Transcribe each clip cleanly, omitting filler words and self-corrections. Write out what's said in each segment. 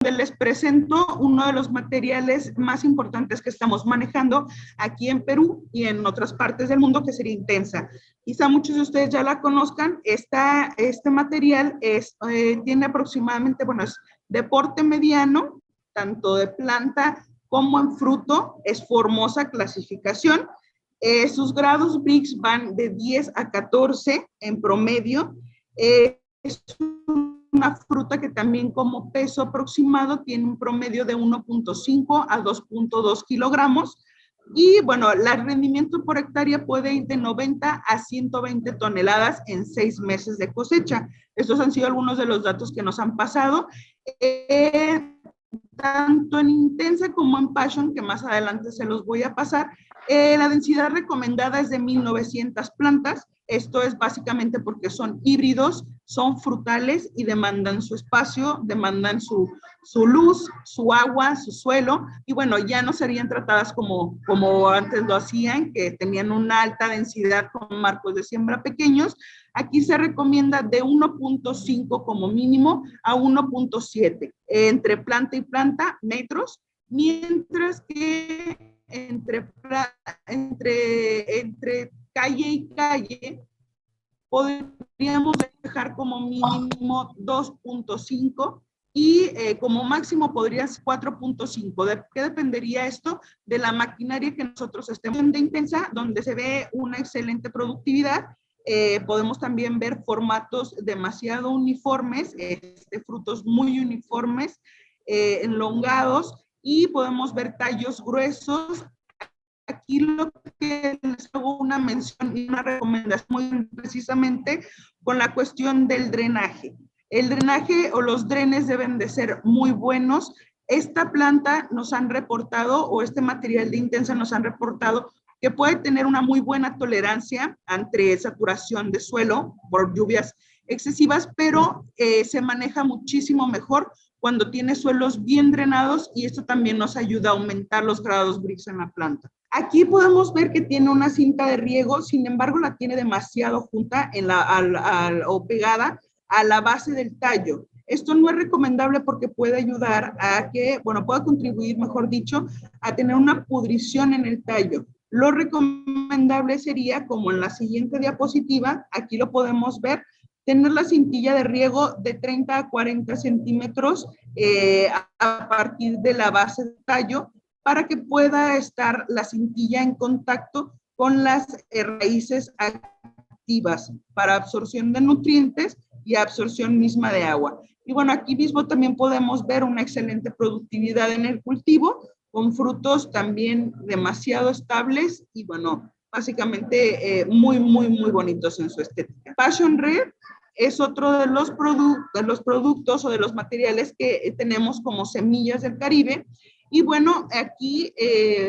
donde les presento uno de los materiales más importantes que estamos manejando aquí en Perú y en otras partes del mundo, que sería Intensa. Quizá muchos de ustedes ya la conozcan. Este material tiene aproximadamente, bueno, es de porte mediano, tanto de planta como en fruto, es Formosa clasificación. Sus grados Brix van de 10 a 14 en promedio. Es una fruta que también como peso aproximado tiene un promedio de 1.5 a 2.2 kilogramos. Y bueno, el rendimiento por hectárea puede ir de 90 a 120 toneladas en 6 meses de cosecha. Estos han sido algunos de los datos que nos han pasado. Tanto en Intensa como en Passion, que más adelante se los voy a pasar, la densidad recomendada es de 1900 plantas. Esto es básicamente porque son híbridos, son frutales y demandan su espacio, demandan su luz, su agua, su suelo, y bueno, ya no serían tratadas como antes lo hacían, que tenían una alta densidad con marcos de siembra pequeños. Aquí se recomienda de 1.5 como mínimo a 1.7 entre planta y planta metros, mientras que entre calle y calle podríamos dejar como mínimo 2.5 y como máximo podría ser 4.5. ¿De qué dependería esto? De la maquinaria que nosotros estemos de Intensa, donde se ve una excelente productividad. Podemos también ver formatos demasiado uniformes, frutos muy uniformes, elongados, y podemos ver tallos gruesos. Aquí lo que les hago una mención y una recomendación muy precisamente con la cuestión del drenaje. El drenaje o los drenes deben de ser muy buenos. Esta planta nos han reportado, o este material de Intensa nos han reportado, que puede tener una muy buena tolerancia ante saturación de suelo por lluvias excesivas, pero se maneja muchísimo mejor cuando tiene suelos bien drenados, y esto también nos ayuda a aumentar los grados Brix en la planta. Aquí podemos ver que tiene una cinta de riego, sin embargo la tiene demasiado junta o pegada a la base del tallo. Esto no es recomendable porque puede ayudar a que, bueno, pueda contribuir, mejor dicho, a tener una pudrición en el tallo. Lo recomendable sería, como en la siguiente diapositiva, aquí lo podemos ver, tener la cintilla de riego de 30 a 40 centímetros a partir de la base del tallo, para que pueda estar la cintilla en contacto con las raíces activas para absorción de nutrientes y absorción misma de agua. Y bueno, aquí mismo también podemos ver una excelente productividad en el cultivo, con frutos también demasiado estables y bueno, básicamente muy, muy, muy bonitos en su estética. Passion Red es otro de los productos o de los materiales que tenemos como semillas del Caribe. Y bueno, aquí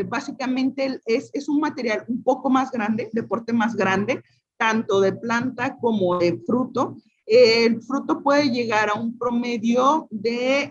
básicamente es un material un poco más grande, de porte más grande, tanto de planta como de fruto. El fruto puede llegar a un promedio de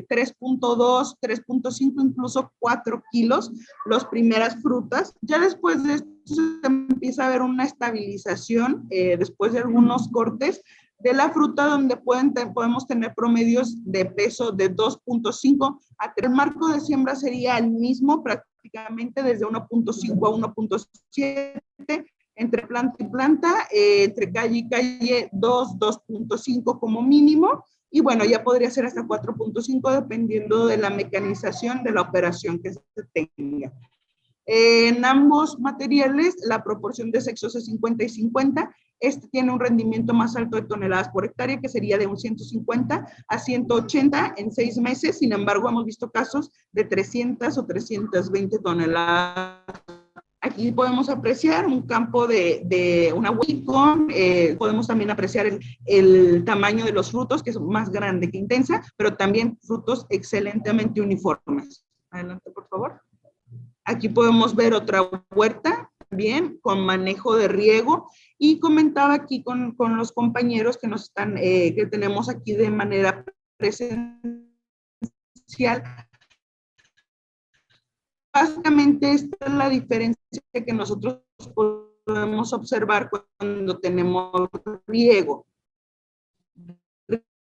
3.2, 3.5, incluso 4 kilos, las primeras frutas. Ya después de esto se empieza a ver una estabilización, después de algunos cortes de la fruta, donde podemos tener promedios de peso de 2.5 a 3. El marco de siembra sería el mismo prácticamente desde 1.5 a 1.7, entre planta y planta, entre calle y calle 2.5 como mínimo, y bueno, ya podría ser hasta 4.5 dependiendo de la mecanización de la operación que se tenga. En ambos materiales la proporción de sexos es 50 y 50. Este tiene un rendimiento más alto de toneladas por hectárea, que sería de un 150 a 180 en 6 meses. Sin embargo, hemos visto casos de 300 o 320 toneladas. Aquí podemos apreciar un campo de una Wicon, podemos también apreciar el tamaño de los frutos, que es más grande que Intensa, pero también frutos excelentemente uniformes. Adelante, por favor. Aquí podemos ver otra huerta también con manejo de riego, y comentaba aquí con los compañeros que nos están, que tenemos aquí de manera presencial. Básicamente esta es la diferencia que nosotros podemos observar cuando tenemos riego.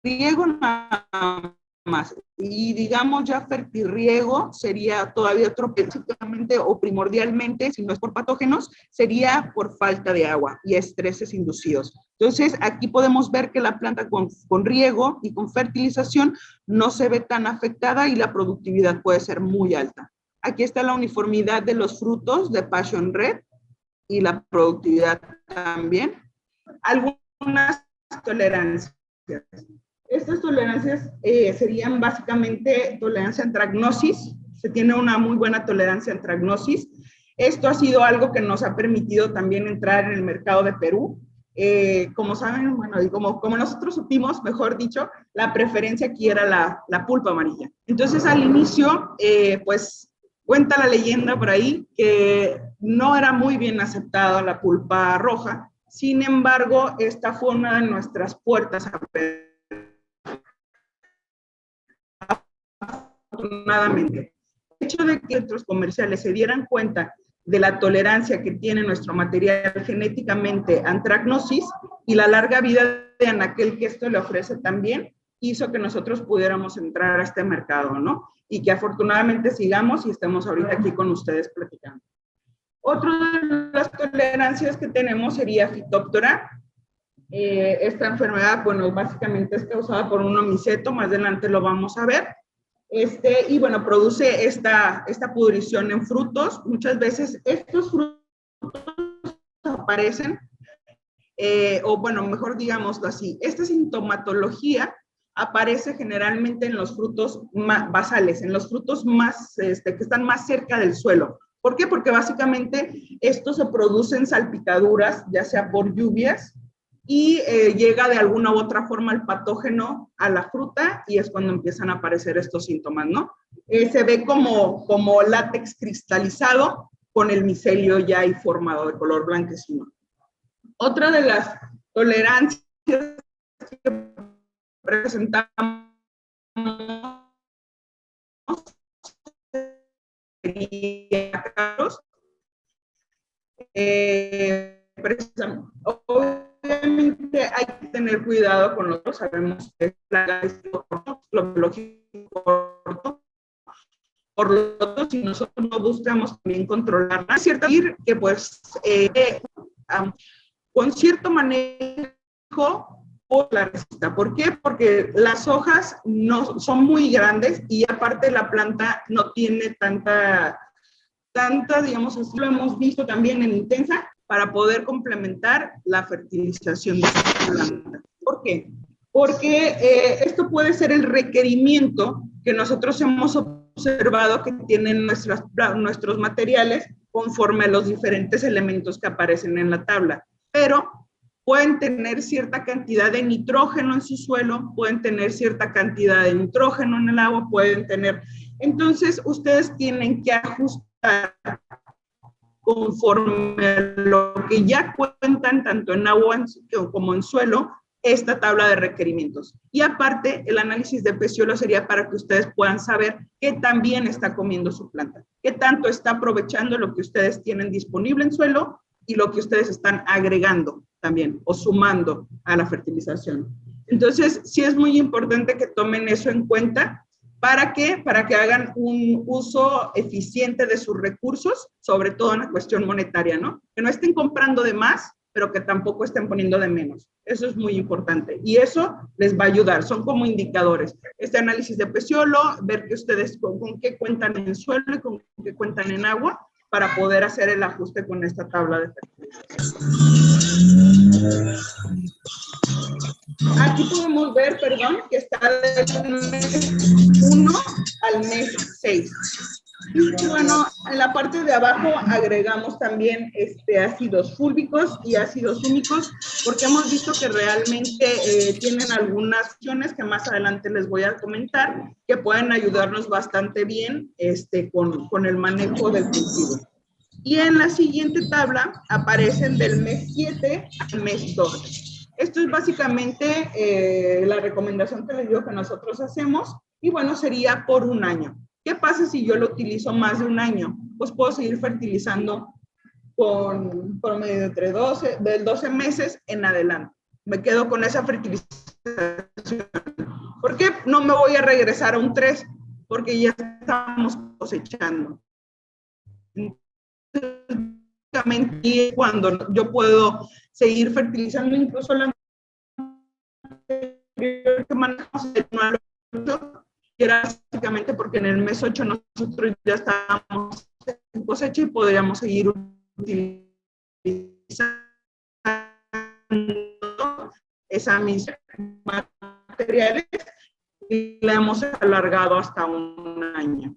Riego nada más. Y digamos ya fertirriego sería todavía otro, básicamente o primordialmente, si no es por patógenos, sería por falta de agua y estreses inducidos. Entonces, aquí podemos ver que la planta con riego y con fertilización no se ve tan afectada y la productividad puede ser muy alta. Aquí está la uniformidad de los frutos de Passion Red y la productividad también. Algunas tolerancias. Estas tolerancias serían básicamente tolerancia a antragnosis. Se tiene una muy buena tolerancia a antragnosis. Esto ha sido algo que nos ha permitido también entrar en el mercado de Perú. Como saben, bueno, y como nosotros supimos, mejor dicho, la preferencia aquí era la pulpa amarilla. Entonces, al inicio, pues, cuenta la leyenda por ahí que no era muy bien aceptada la pulpa roja. Sin embargo, esta fue una de nuestras puertas a afortunadamente. El hecho de que otros comerciales se dieran cuenta de la tolerancia que tiene nuestro material genéticamente a antragnosis y la larga vida de anaquel que esto le ofrece también, hizo que nosotros pudiéramos entrar a este mercado, ¿no? Y que afortunadamente sigamos y estemos ahorita aquí con ustedes platicando. Otra de las tolerancias que tenemos sería Phytophthora. Esta enfermedad, bueno, básicamente es causada por un omiceto, más adelante lo vamos a ver. Y bueno, produce esta pudrición en frutos. Muchas veces estos frutos aparecen, o bueno, mejor digámoslo así, esta sintomatología aparece generalmente en los frutos basales, en los frutos más, que están más cerca del suelo. ¿Por qué? Porque básicamente estos se producen salpicaduras, ya sea por lluvias, y llega de alguna u otra forma el patógeno a la fruta y es cuando empiezan a aparecer estos síntomas, ¿no? Se ve como látex cristalizado con el micelio ya ahí formado de color blanquecino. Otra de las tolerancias que presentamos sería obviamente hay que tener cuidado con lo que sabemos que es lo biológico. Por lo tanto, si nosotros no buscamos también controlarla, es cierto que pues con cierto manejo por la resista. ¿Por qué? Porque las hojas no son muy grandes y aparte la planta no tiene tanta, digamos así, lo hemos visto también en intensa, para poder complementar la fertilización de esta planta. ¿Por qué? Porque esto puede ser el requerimiento que nosotros hemos observado que tienen nuestros materiales conforme a los diferentes elementos que aparecen en la tabla. Pero pueden tener cierta cantidad de nitrógeno en su suelo, pueden tener cierta cantidad de nitrógeno en el agua, pueden tener... Entonces, ustedes tienen que ajustar conforme a lo que ya cuentan tanto en agua como en suelo, esta tabla de requerimientos. Y aparte, el análisis de peciolo sería para que ustedes puedan saber qué tan bien está comiendo su planta, qué tanto está aprovechando lo que ustedes tienen disponible en suelo y lo que ustedes están agregando también o sumando a la fertilización. Entonces, sí es muy importante que tomen eso en cuenta. ¿Para qué? Para que hagan un uso eficiente de sus recursos, sobre todo en la cuestión monetaria, ¿no? Que no estén comprando de más, pero que tampoco estén poniendo de menos. Eso es muy importante. Y eso les va a ayudar. Son como indicadores. Este análisis de peciolo, ver que ustedes con qué cuentan en suelo y con qué cuentan en agua, para poder hacer el ajuste con esta tabla de fertilización. Aquí podemos ver, perdón, que está del mes 1 al mes 6. Y bueno, en la parte de abajo agregamos también ácidos fúlbicos y ácidos húmicos, porque hemos visto que realmente tienen algunas opciones que más adelante les voy a comentar, que pueden ayudarnos bastante bien con el manejo del cultivo. Y en la siguiente tabla aparecen del mes 7 al mes 12. Esto es básicamente la recomendación que les digo que nosotros hacemos, y bueno, sería por un año. ¿Qué pasa si yo lo utilizo más de un año? Pues puedo seguir fertilizando con promedio entre 12 meses en adelante. Me quedo con esa fertilización. ¿Por qué? no me voy a regresar a un 3 porque ya estamos cosechando. Entonces, cuando yo puedo seguir fertilizando incluso la que manejamos el 8, y era básicamente porque en el mes 8 nosotros ya estábamos en cosecha y podríamos seguir utilizando esa misma materiales y la hemos alargado hasta un año.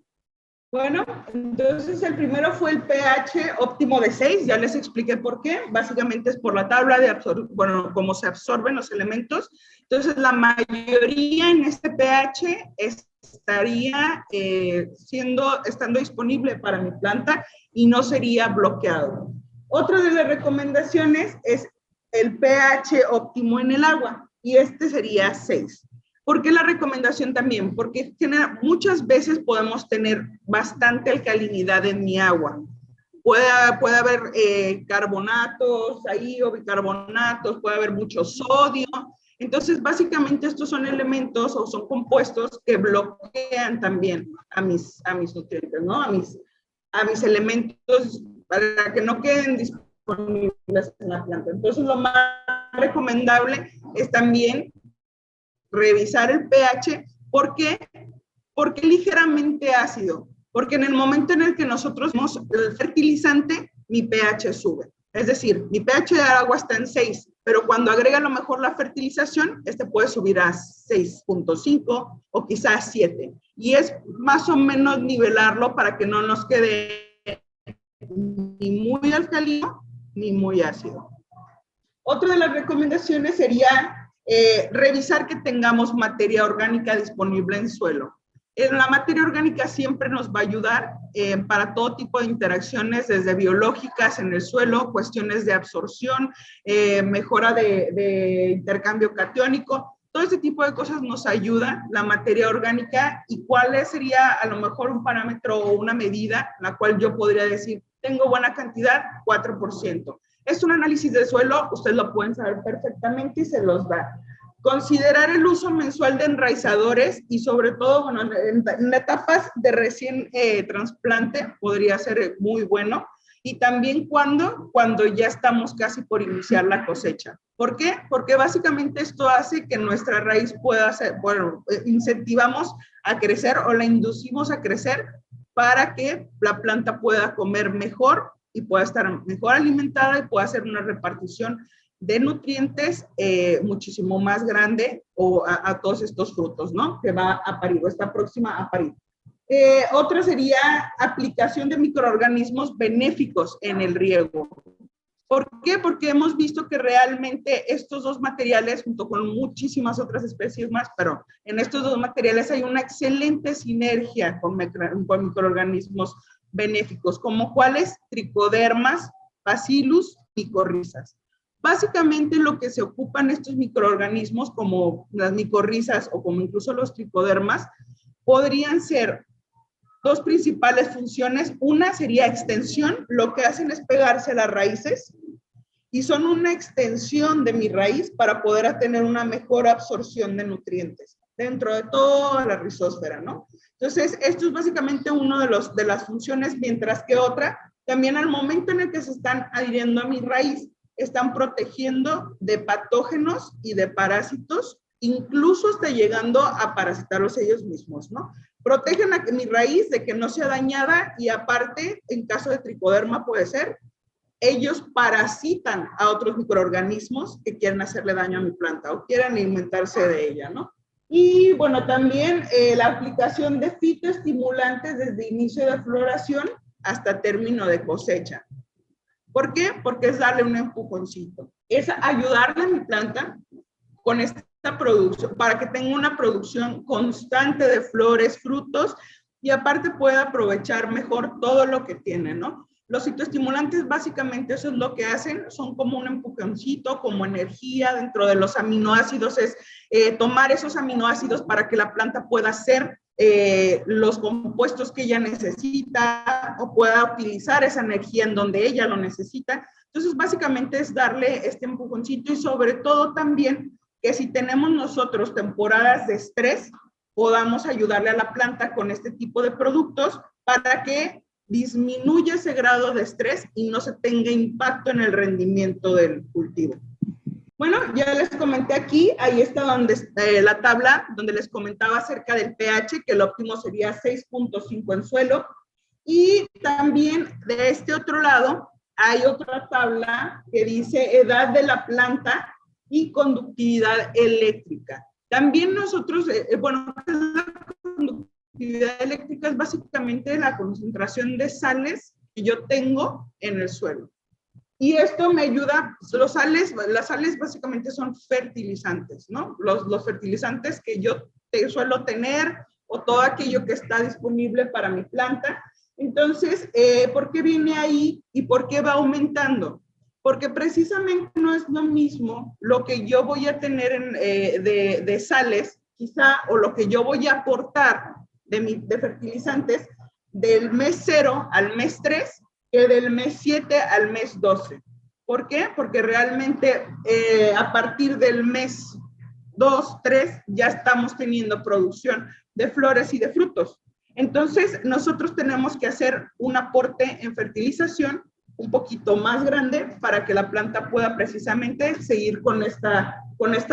Bueno, entonces el primero fue el pH óptimo de 6, ya les expliqué por qué, básicamente es por la tabla de bueno, cómo se absorben los elementos. Entonces la mayoría en este pH estaría estando disponible para mi planta y no sería bloqueado. Otra de las recomendaciones es el pH óptimo en el agua y este sería 6. ¿Por qué la recomendación también? Porque muchas veces podemos tener bastante alcalinidad en mi agua. Puede haber carbonatos ahí o bicarbonatos, puede haber mucho sodio. Entonces, básicamente estos son elementos o son compuestos que bloquean también a mis nutrientes, ¿no? A mis elementos para que no queden disponibles en la planta. Entonces, lo más recomendable es también revisar el pH. ¿Por qué? Porque ligeramente ácido. Porque en el momento en el que nosotros vemos el fertilizante, mi pH sube. Es decir, mi pH de agua está en 6, pero cuando agrega a lo mejor la fertilización, este puede subir a 6.5 o quizás 7. Y es más o menos nivelarlo para que no nos quede ni muy alcalino ni muy ácido. Otra de las recomendaciones sería revisar que tengamos materia orgánica disponible en suelo. La materia orgánica siempre nos va a ayudar para todo tipo de interacciones, desde biológicas en el suelo, cuestiones de absorción, mejora de intercambio catiónico. Todo este tipo de cosas nos ayuda la materia orgánica. ¿Y cuál sería a lo mejor un parámetro o una medida la cual yo podría decir, tengo buena cantidad, 4%? Es un análisis de suelo, ustedes lo pueden saber perfectamente y se los da. Considerar el uso mensual de enraizadores y sobre todo, bueno, en etapas de recién trasplante podría ser muy bueno. Y también cuando ya estamos casi por iniciar la cosecha. ¿Por qué? Porque básicamente esto hace que nuestra raíz pueda ser, bueno, incentivamos a crecer o la inducimos a crecer para que la planta pueda comer mejor y pueda estar mejor alimentada y pueda hacer una repartición de nutrientes muchísimo más grande a todos estos frutos, ¿no? Que va a parir o está próxima a parir. Otra sería aplicación de microorganismos benéficos en el riego. ¿Por qué? Porque hemos visto que realmente estos dos materiales, junto con muchísimas otras especies más, pero en estos dos materiales hay una excelente sinergia con microorganismos benéficos, como cuáles: tricodermas, bacillus, micorrizas. Básicamente lo que se ocupan estos microorganismos, como las micorrizas o como incluso los tricodermas, podrían ser dos principales funciones. Una sería extensión, lo que hacen es pegarse a las raíces y son una extensión de mi raíz para poder tener una mejor absorción de nutrientes dentro de toda la rizósfera, ¿no? Entonces, esto es básicamente uno de las funciones, mientras que otra, también al momento en el que se están adhiriendo a mi raíz, están protegiendo de patógenos y de parásitos, incluso hasta llegando a parasitarlos ellos mismos, ¿no? Protegen a mi raíz de que no sea dañada y aparte, en caso de tricoderma puede ser, ellos parasitan a otros microorganismos que quieren hacerle daño a mi planta o quieren alimentarse de ella, ¿no? Y bueno, también la aplicación de fitoestimulantes desde inicio de floración hasta término de cosecha. ¿Por qué? Porque es darle un empujoncito. Es ayudarle a mi planta con esta producción, para que tenga una producción constante de flores, frutos, y aparte pueda aprovechar mejor todo lo que tiene, ¿no? Los fitoestimulantes básicamente eso es lo que hacen, son como un empujoncito, como energía dentro de los aminoácidos, es tomar esos aminoácidos para que la planta pueda hacer los compuestos que ella necesita o pueda utilizar esa energía en donde ella lo necesita. Entonces, básicamente es darle este empujoncito y sobre todo también que si tenemos nosotros temporadas de estrés, podamos ayudarle a la planta con este tipo de productos para que disminuya ese grado de estrés y no se tenga impacto en el rendimiento del cultivo. Bueno, ya les comenté aquí, ahí está donde la tabla donde les comentaba acerca del pH, que el óptimo sería 6.5 en suelo. Y también de este otro lado hay otra tabla que dice edad de la planta y conductividad eléctrica. También nosotros, bueno, la conductividad eléctrica es básicamente la concentración de sales que yo tengo en el suelo. Y esto me ayuda, las sales básicamente son fertilizantes, ¿no? Los fertilizantes que yo suelo tener o todo aquello que está disponible para mi planta. Entonces, ¿por qué viene ahí y por qué va aumentando? Porque precisamente no es lo mismo lo que yo voy a tener de sales, quizá, o lo que yo voy a aportar de fertilizantes del mes 0 al mes 3, que del mes 7 al mes 12. ¿Por qué? Porque realmente a partir del mes 2, 3, ya estamos teniendo producción de flores y de frutos. Entonces, nosotros tenemos que hacer un aporte en fertilización un poquito más grande para que la planta pueda precisamente seguir con esta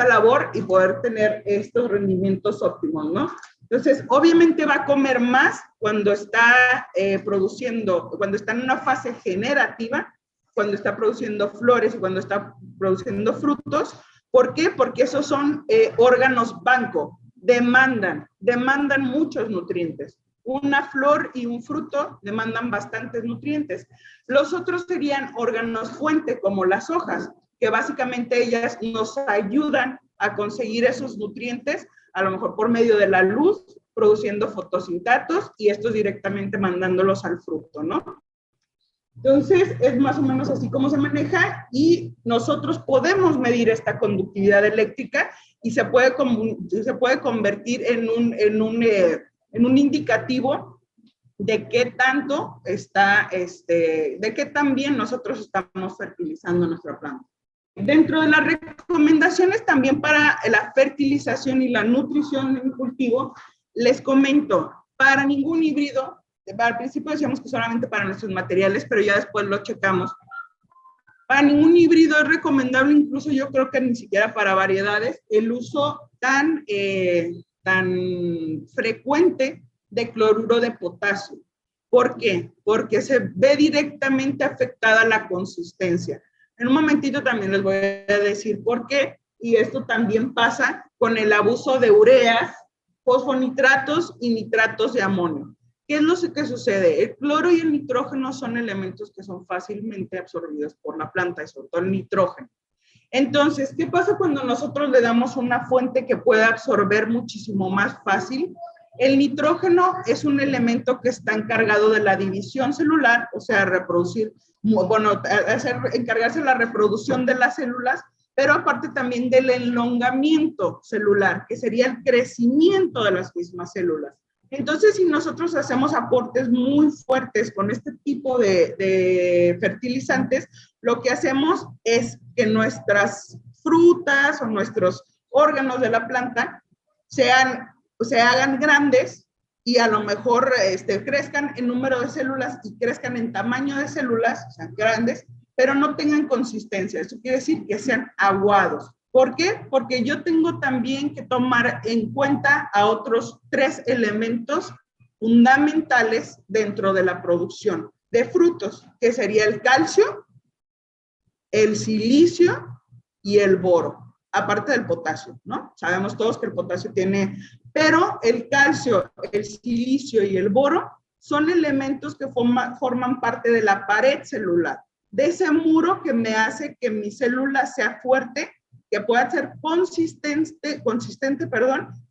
labor y poder tener estos rendimientos óptimos, ¿no? Entonces, obviamente va a comer más cuando está produciendo, cuando está en una fase generativa, cuando está produciendo flores y cuando está produciendo frutos. ¿Por qué? Porque esos son órganos banco, demandan muchos nutrientes. Una flor y un fruto demandan bastantes nutrientes. Los otros serían órganos fuente, como las hojas, que básicamente ellas nos ayudan a conseguir esos nutrientes, a lo mejor por medio de la luz, produciendo fotosintatos y estos directamente mandándolos al fruto, ¿no? Entonces, es más o menos así como se maneja y nosotros podemos medir esta conductividad eléctrica y se puede convertir en un indicativo de qué tanto está, de qué tan bien nosotros estamos fertilizando nuestra planta. Dentro de las recomendaciones también para la fertilización y la nutrición en cultivo, les comento, para ningún híbrido, al principio decíamos que solamente para nuestros materiales, pero ya después lo checamos. Para ningún híbrido es recomendable, incluso yo creo que ni siquiera para variedades, el uso tan frecuente de cloruro de potasio. ¿Por qué? Porque se ve directamente afectada la consistencia. En un momentito también les voy a decir por qué, y esto también pasa con el abuso de ureas, fosfonitratos y nitratos de amonio. ¿Qué es lo que sucede? El cloro y el nitrógeno son elementos que son fácilmente absorbidos por la planta, y sobre todo el nitrógeno. Entonces, ¿qué pasa cuando nosotros le damos una fuente que pueda absorber muchísimo más fácil? El nitrógeno es un elemento que está encargado de la división celular, o sea, reproducir, bueno, encargarse de la reproducción de las células, pero aparte también del elongamiento celular, que sería el crecimiento de las mismas células. Entonces, si nosotros hacemos aportes muy fuertes con este tipo de fertilizantes, lo que hacemos es que nuestras frutas o nuestros órganos de la planta se hagan grandes y a lo mejor crezcan en número de células y crezcan en tamaño de células, o sea, grandes, pero no tengan consistencia. Eso quiere decir que sean aguados. ¿Por qué? Porque yo tengo también que tomar en cuenta a otros 3 elementos fundamentales dentro de la producción de frutos, que sería el calcio, el silicio y el boro, aparte del potasio, ¿no? Sabemos todos que el potasio tiene, pero el calcio, el silicio y el boro son elementos que forman parte de la pared celular, de ese muro que me hace que mi célula sea fuerte, que pueda ser consistente,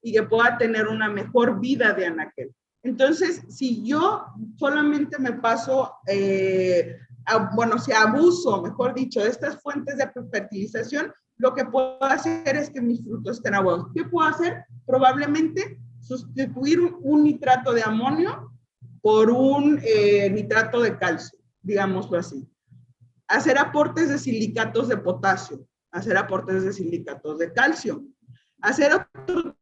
y que pueda tener una mejor vida de anaquel. Entonces, si yo solamente me paso, si abuso, mejor dicho, de estas fuentes de fertilización, lo que puedo hacer es que mis frutos estén aguados. ¿Qué puedo hacer? Probablemente sustituir un nitrato de amonio por un nitrato de calcio, digámoslo así. Hacer aportes de silicatos de potasio, hacer aportes de silicatos de calcio, hacer otro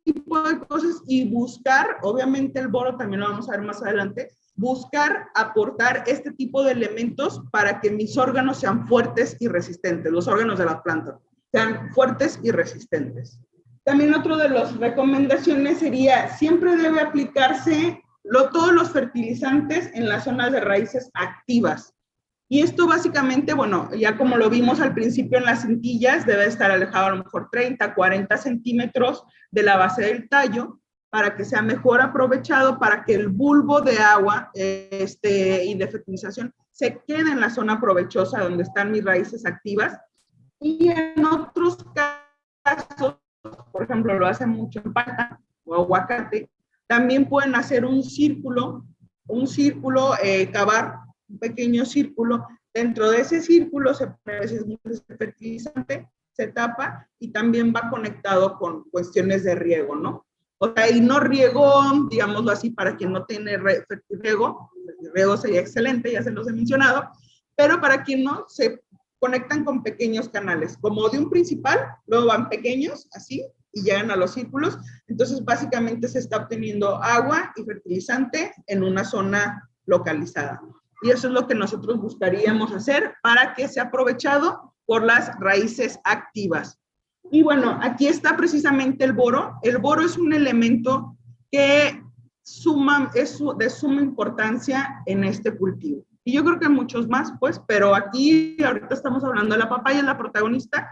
tipo tipo de cosas y buscar, obviamente el boro también lo vamos a ver más adelante, buscar aportar este tipo de elementos para que mis órganos sean fuertes y resistentes, los órganos de la planta sean fuertes y resistentes. También otro de las recomendaciones sería, siempre debe aplicarse todos los fertilizantes en las zonas de raíces activas. Y esto básicamente, bueno, ya como lo vimos al principio en las cintillas, debe estar alejado a lo mejor 30, 40 centímetros de la base del tallo para que sea mejor aprovechado, para que el bulbo de agua y de fertilización se quede en la zona provechosa donde están mis raíces activas. Y en otros casos, por ejemplo, lo hacen mucho en palta o aguacate, también pueden hacer un círculo, cavar un pequeño círculo. Dentro de ese círculo se pone a veces mucho fertilizante, se tapa y también va conectado con cuestiones de riego, ¿no? O sea, y no riego, digámoslo así, para quien no tiene riego, el riego sería excelente, ya se los he mencionado, pero para quien no, se conectan con pequeños canales, como de un principal, luego van pequeños, así, y llegan a los círculos. Entonces, básicamente se está obteniendo agua y fertilizante en una zona localizada. Y eso es lo que nosotros buscaríamos hacer para que sea aprovechado por las raíces activas. Y bueno, aquí está precisamente el boro. El boro es un elemento que es de suma importancia en este cultivo. Y yo creo que muchos más, pues, pero aquí ahorita estamos hablando de la papaya, es la protagonista.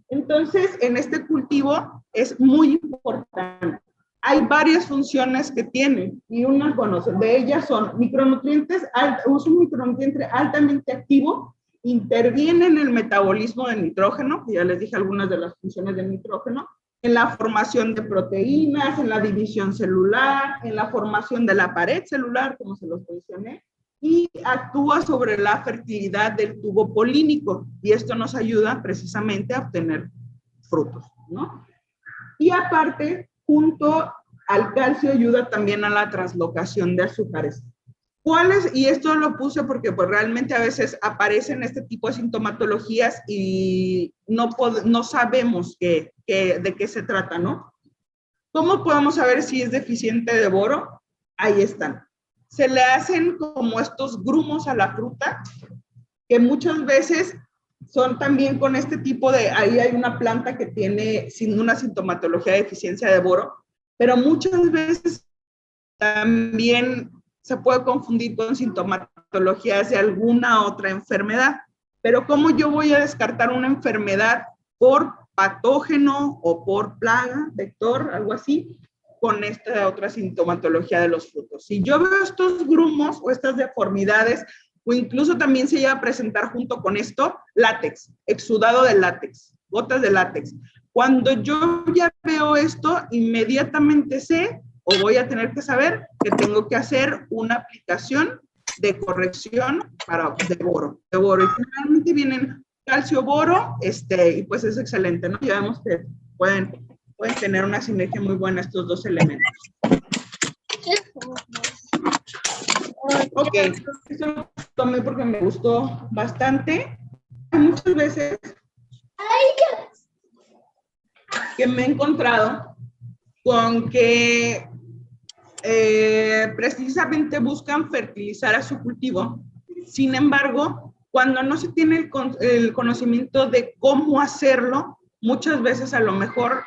Entonces, en este cultivo es muy importante. Hay varias funciones que tiene y unas, bueno, de ellas son micronutrientes, es un micronutriente altamente activo, interviene en el metabolismo del nitrógeno, que ya les dije algunas de las funciones del nitrógeno, en la formación de proteínas, en la división celular, en la formación de la pared celular, como se los mencioné, y actúa sobre la fertilidad del tubo polínico, y esto nos ayuda precisamente a obtener frutos, ¿no? Y aparte, junto al calcio, ayuda también a la translocación de azúcares. ¿Cuáles? Y esto lo puse porque pues realmente a veces aparecen este tipo de sintomatologías y no sabemos de qué se trata, ¿no? ¿Cómo podemos saber si es deficiente de boro? Ahí están. Se le hacen como estos grumos a la fruta, que muchas veces son también con este tipo de, ahí hay una planta que tiene una sintomatología de deficiencia de boro, pero muchas veces también se puede confundir con sintomatologías de alguna otra enfermedad. Pero ¿cómo yo voy a descartar una enfermedad por patógeno o por plaga, vector, algo así, con esta otra sintomatología de los frutos? Si yo veo estos grumos o estas deformidades, o incluso también se llega a presentar junto con esto látex, exudado de látex, gotas de látex. Cuando yo ya veo esto, inmediatamente sé o voy a tener que saber que tengo que hacer una aplicación de corrección de boro. Y finalmente vienen calcio, boro, y pues es excelente, ¿no? Ya vemos que pueden tener una sinergia muy buena estos dos elementos. Ok, esto lo tomé porque me gustó bastante. Muchas veces que me he encontrado con que precisamente buscan fertilizar a su cultivo. Sin embargo, cuando no se tiene el conocimiento de cómo hacerlo, muchas veces a lo mejor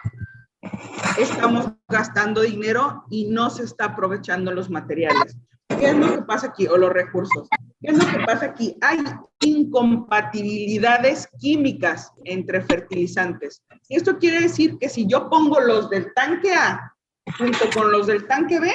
estamos gastando dinero y no se está aprovechando los materiales. ¿Qué es lo que pasa aquí? O los recursos. ¿Qué es lo que pasa aquí? Hay incompatibilidades químicas entre fertilizantes. Y esto quiere decir que si yo pongo los del tanque A junto con los del tanque B,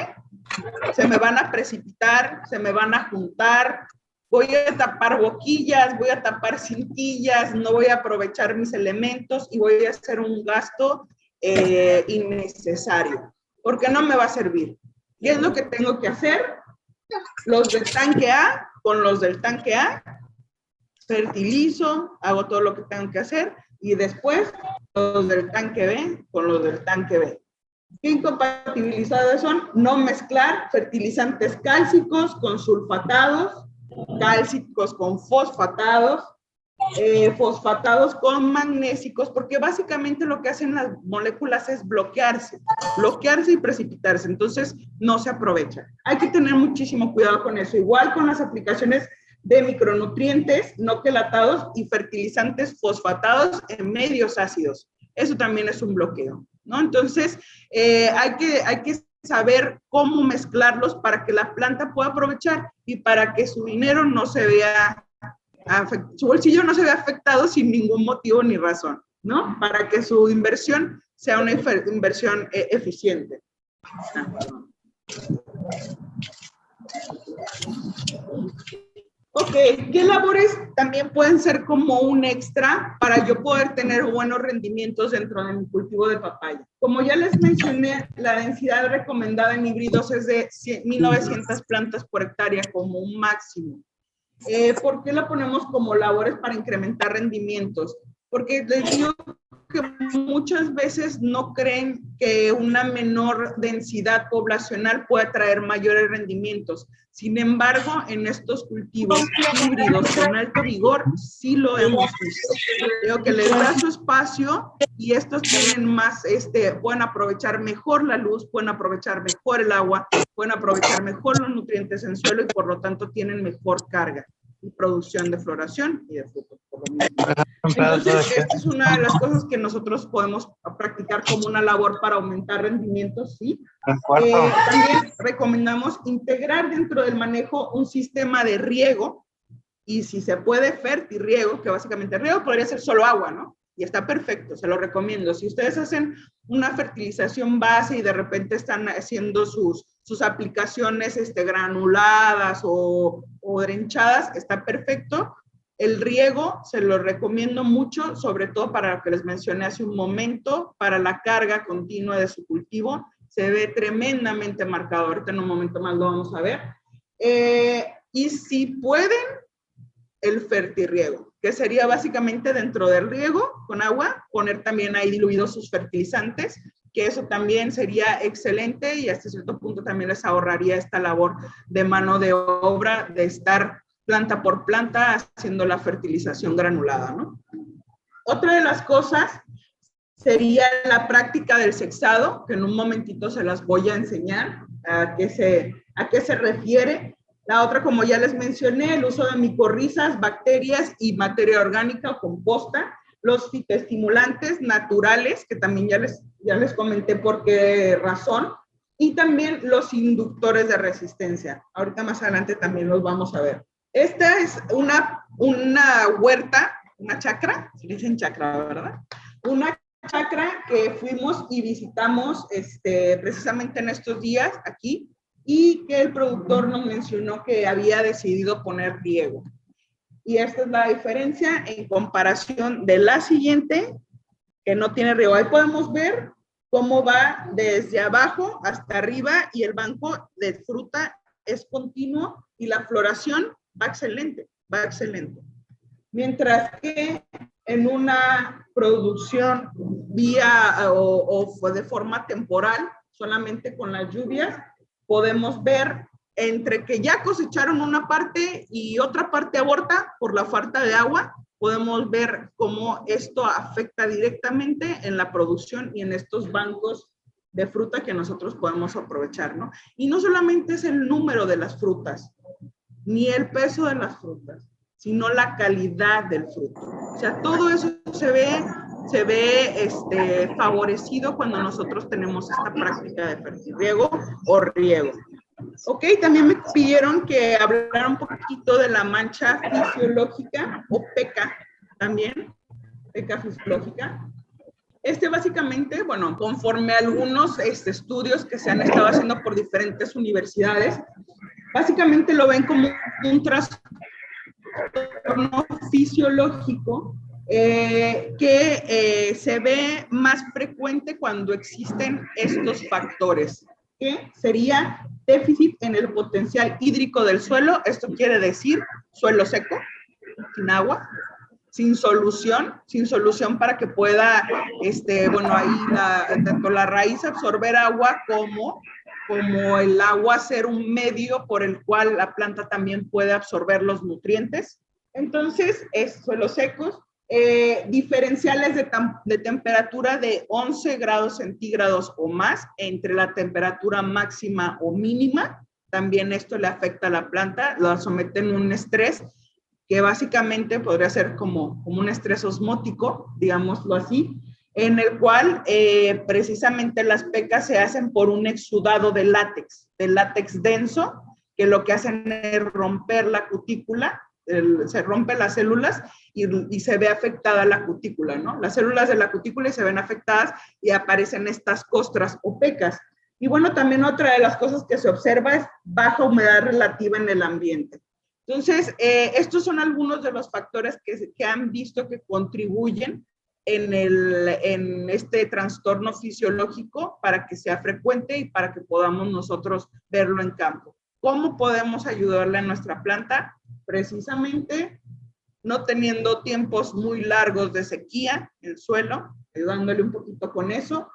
se me van a precipitar, se me van a juntar, voy a tapar boquillas, voy a tapar cintillas, no voy a aprovechar mis elementos y voy a hacer un gasto innecesario, porque no me va a servir. ¿Qué es lo que tengo que hacer? Los del tanque A con los del tanque A, fertilizo, hago todo lo que tengo que hacer y después los del tanque B con los del tanque B. ¿Qué incompatibilizadas son? No mezclar fertilizantes cálcicos con sulfatados, cálcicos con fosfatados, fosfatados con magnésicos, porque básicamente lo que hacen las moléculas es bloquearse y precipitarse, entonces no se aprovecha. Hay que tener muchísimo cuidado con eso, igual con las aplicaciones de micronutrientes no quelatados y fertilizantes fosfatados en medios ácidos. Eso también es un bloqueo, ¿no? Entonces, hay que saber cómo mezclarlos para que la planta pueda aprovechar y para que su dinero no se vea, su bolsillo no se vea afectado sin ningún motivo ni razón, ¿no? Para que su inversión sea una inversión eficiente. Ok, ¿qué labores también pueden ser como un extra para yo poder tener buenos rendimientos dentro de mi cultivo de papaya? Como ya les mencioné, la densidad recomendada en híbridos es de 1900 plantas por hectárea como un máximo. ¿Por qué la ponemos como labores para incrementar rendimientos? Porque les digo que muchas veces no creen que una menor densidad poblacional pueda traer mayores rendimientos. Sin embargo, en estos cultivos híbridos con alto vigor, sí lo hemos visto. Creo que les da su espacio y estos tienen más, pueden aprovechar mejor la luz, pueden aprovechar mejor el agua, pueden aprovechar mejor los nutrientes en suelo y por lo tanto tienen mejor carga y producción de floración y de frutos. Entonces, esta es una de las cosas que nosotros podemos practicar como una labor para aumentar rendimientos, ¿sí? También recomendamos integrar dentro del manejo un sistema de riego y si se puede fertirriego, que básicamente riego podría ser solo agua, ¿no? Y está perfecto, se lo recomiendo. Si ustedes hacen una fertilización base y de repente están haciendo sus aplicaciones granuladas o drenchadas, está perfecto. El riego se lo recomiendo mucho, sobre todo para lo que les mencioné hace un momento, para la carga continua de su cultivo. Se ve tremendamente marcado. Ahorita en un momento más lo vamos a ver. Y si pueden, el fertirriego, que sería básicamente dentro del riego con agua, poner también ahí diluidos sus fertilizantes, que eso también sería excelente y hasta cierto punto también les ahorraría esta labor de mano de obra de estar planta por planta haciendo la fertilización granulada, ¿no? Otra de las cosas sería la práctica del sexado, que en un momentito se las voy a enseñar a qué se refiere. La otra, como ya les mencioné, el uso de micorrizas, bacterias y materia orgánica o composta, los fitoestimulantes naturales, que también ya les comenté por qué razón, y también los inductores de resistencia. Ahorita más adelante también los vamos a ver. Esta es una huerta, una chacra, se dicen chacra, ¿verdad? Una chacra que fuimos y visitamos precisamente en estos días aquí y que el productor nos mencionó que había decidido poner riego. Y esta es la diferencia en comparación de la siguiente, que no tiene riego. Ahí podemos ver cómo va desde abajo hasta arriba y el banco de fruta es continuo y la floración va excelente, va excelente. Mientras que en una producción vía o de forma temporal, solamente con las lluvias, podemos ver entre que ya cosecharon una parte y otra parte aborta por la falta de agua, podemos ver cómo esto afecta directamente en la producción y en estos bancos de fruta que nosotros podemos aprovechar, ¿no? Y no solamente es el número de las frutas, ni el peso de las frutas, sino la calidad del fruto. O sea, todo eso se ve favorecido cuando nosotros tenemos esta práctica de fertirriego o riego. Ok, también me pidieron que hablara un poquito de la mancha fisiológica o PECA también, PECA fisiológica. Básicamente, bueno, conforme a algunos estudios que se han estado haciendo por diferentes universidades, básicamente lo ven como un trastorno fisiológico que se ve más frecuente cuando existen estos factores, que sería déficit en el potencial hídrico del suelo. Esto quiere decir suelo seco, sin agua, sin solución para que pueda, ahí tanto la raíz absorber agua como el agua ser un medio por el cual la planta también puede absorber los nutrientes. Entonces, es suelos secos, diferenciales de temperatura de 11 grados centígrados o más entre la temperatura máxima o mínima. También esto le afecta a la planta, la somete en un estrés que básicamente podría ser como un estrés osmótico, digámoslo así, en el cual precisamente las pecas se hacen por un exudado de látex denso, que lo que hacen es romper la cutícula, se rompen las células y se ve afectada la cutícula, ¿no? Las células de la cutícula se ven afectadas y aparecen estas costras o pecas. Y bueno, también otra de las cosas que se observa es baja humedad relativa en el ambiente. Entonces, estos son algunos de los factores que han visto que contribuyen en este trastorno fisiológico para que sea frecuente y para que podamos nosotros verlo en campo. ¿Cómo podemos ayudarle a nuestra planta? Precisamente no teniendo tiempos muy largos de sequía en el suelo, ayudándole un poquito con eso.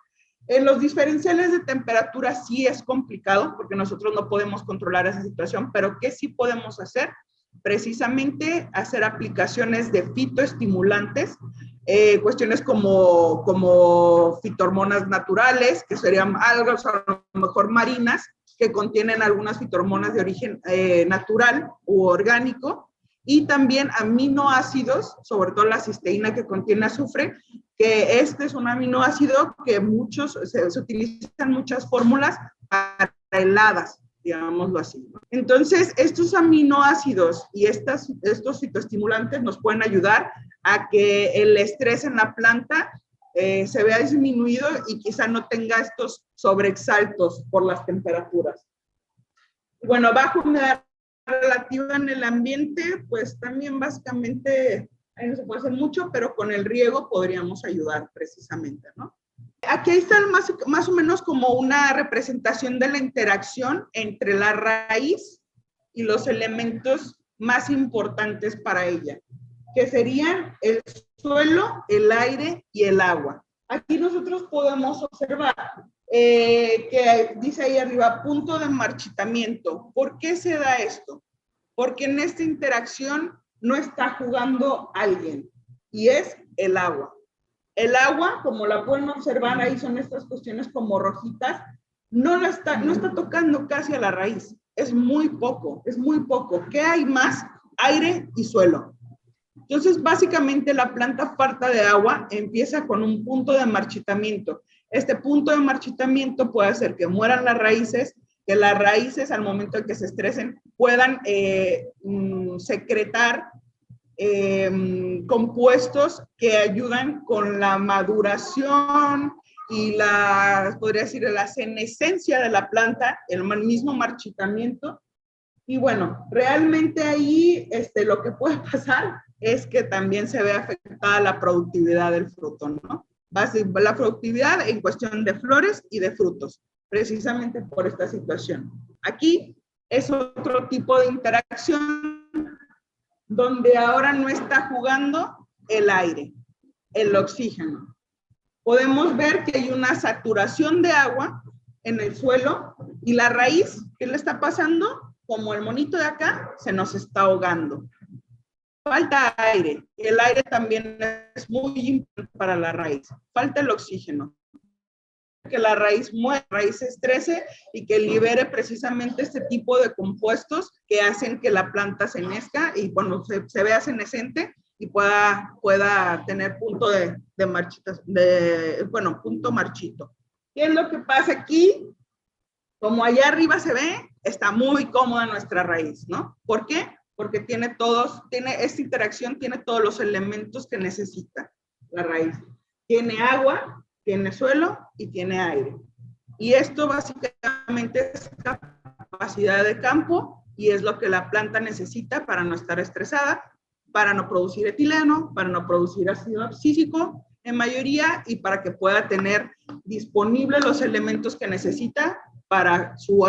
En los diferenciales de temperatura sí es complicado porque nosotros no podemos controlar esa situación, pero ¿qué sí podemos hacer? Precisamente hacer aplicaciones de fitoestimulantes, cuestiones como fitohormonas naturales, que serían algo a lo mejor marinas, que contienen algunas fitohormonas de origen natural u orgánico, y también aminoácidos, sobre todo la cisteína que contiene azufre, que este es un aminoácido que se utilizan muchas fórmulas para heladas, digámoslo así, ¿no? Entonces, estos aminoácidos y estos fitoestimulantes nos pueden ayudar a que el estrés en la planta se vea disminuido y quizá no tenga estos sobreexaltos por las temperaturas. Bueno, bajo humedad relativa en el ambiente, pues también básicamente ahí no se puede hacer mucho, pero con el riego podríamos ayudar precisamente, ¿no? Aquí está más o menos como una representación de la interacción entre la raíz y los elementos más importantes para ella, que serían el suelo, el aire y el agua. Aquí nosotros podemos observar que dice ahí arriba, punto de marchitamiento. ¿Por qué se da esto? Porque en esta interacción no está jugando alguien, y es el agua. El agua, como la pueden observar, ahí son estas cuestiones como rojitas, no está tocando casi a la raíz. Es muy poco, es muy poco. ¿Qué hay más? Aire y suelo. Entonces, básicamente la planta falta de agua empieza con un punto de marchitamiento. Este punto de marchitamiento puede hacer que mueran las raíces, que las raíces al momento de que se estresen puedan secretar compuestos que ayudan con la maduración y podría decir, la senescencia de la planta, el mismo marchitamiento. Y bueno, realmente ahí lo que puede pasar es que también se ve afectada la productividad del fruto, ¿no? La productividad en cuestión de flores y de frutos, precisamente por esta situación. Aquí es otro tipo de interacción donde ahora no está jugando el aire, el oxígeno. Podemos ver que hay una saturación de agua en el suelo y la raíz, ¿qué le está pasando? Como el monito de acá, se nos está ahogando. Falta aire, y el aire también es muy importante para la raíz. Falta el oxígeno. Que la raíz muera, la raíz se estrese y que libere precisamente este tipo de compuestos que hacen que la planta se enezca y cuando se vea senescente y pueda tener punto de marchito, punto marchito. ¿Qué es lo que pasa aquí? Como allá arriba se ve, está muy cómoda nuestra raíz, ¿no? ¿Por qué? Porque esta interacción tiene todos los elementos que necesita la raíz. Tiene agua, tiene suelo y tiene aire. Y esto básicamente es capacidad de campo y es lo que la planta necesita para no estar estresada, para no producir etileno, para no producir ácido abscísico en mayoría y para que pueda tener disponibles los elementos que necesita para su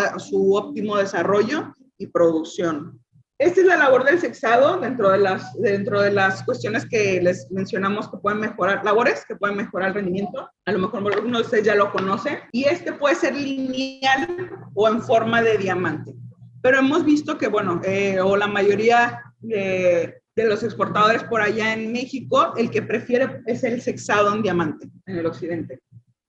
óptimo desarrollo y producción. Esta es la labor del sexado dentro de las cuestiones que les mencionamos que pueden mejorar, labores que pueden mejorar el rendimiento. A lo mejor algunos de ustedes ya lo conocen. Y puede ser lineal o en forma de diamante. Pero hemos visto que, o la mayoría de de los exportadores por allá en México, el que prefiere es el sexado en diamante en el occidente.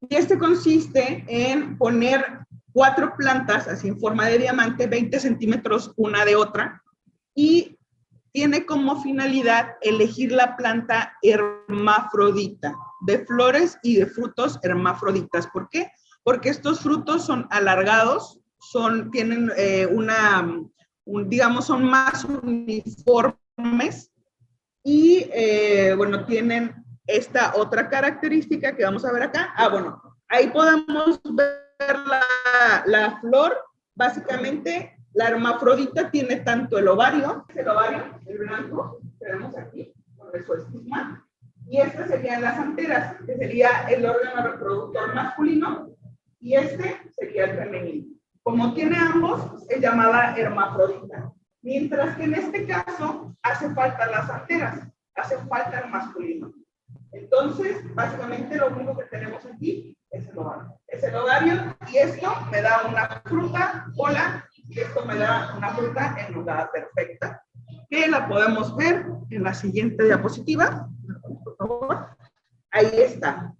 Y este consiste en poner 4 plantas así en forma de diamante, 20 centímetros una de otra, y tiene como finalidad elegir la planta hermafrodita, de flores y de frutos hermafroditas. ¿Por qué? Porque estos frutos son alargados, tienen digamos, son más uniformes y, bueno, tienen esta otra característica que vamos a ver acá. Bueno, ahí podemos ver la flor. Básicamente, la hermafrodita tiene tanto el ovario, el blanco, que vemos aquí, con su estigma, y estas serían las anteras, que sería el órgano reproductor masculino, y este sería el femenino. Como tiene ambos, es llamada hermafrodita. Mientras que en este caso, hace falta las anteras, hace falta el masculino. Entonces, básicamente lo único que tenemos aquí es el ovario. Es el ovario y esto me da una fruta hola, y esto me da una fruta enrulada perfecta, que la podemos ver en la siguiente diapositiva. Por favor. Ahí está.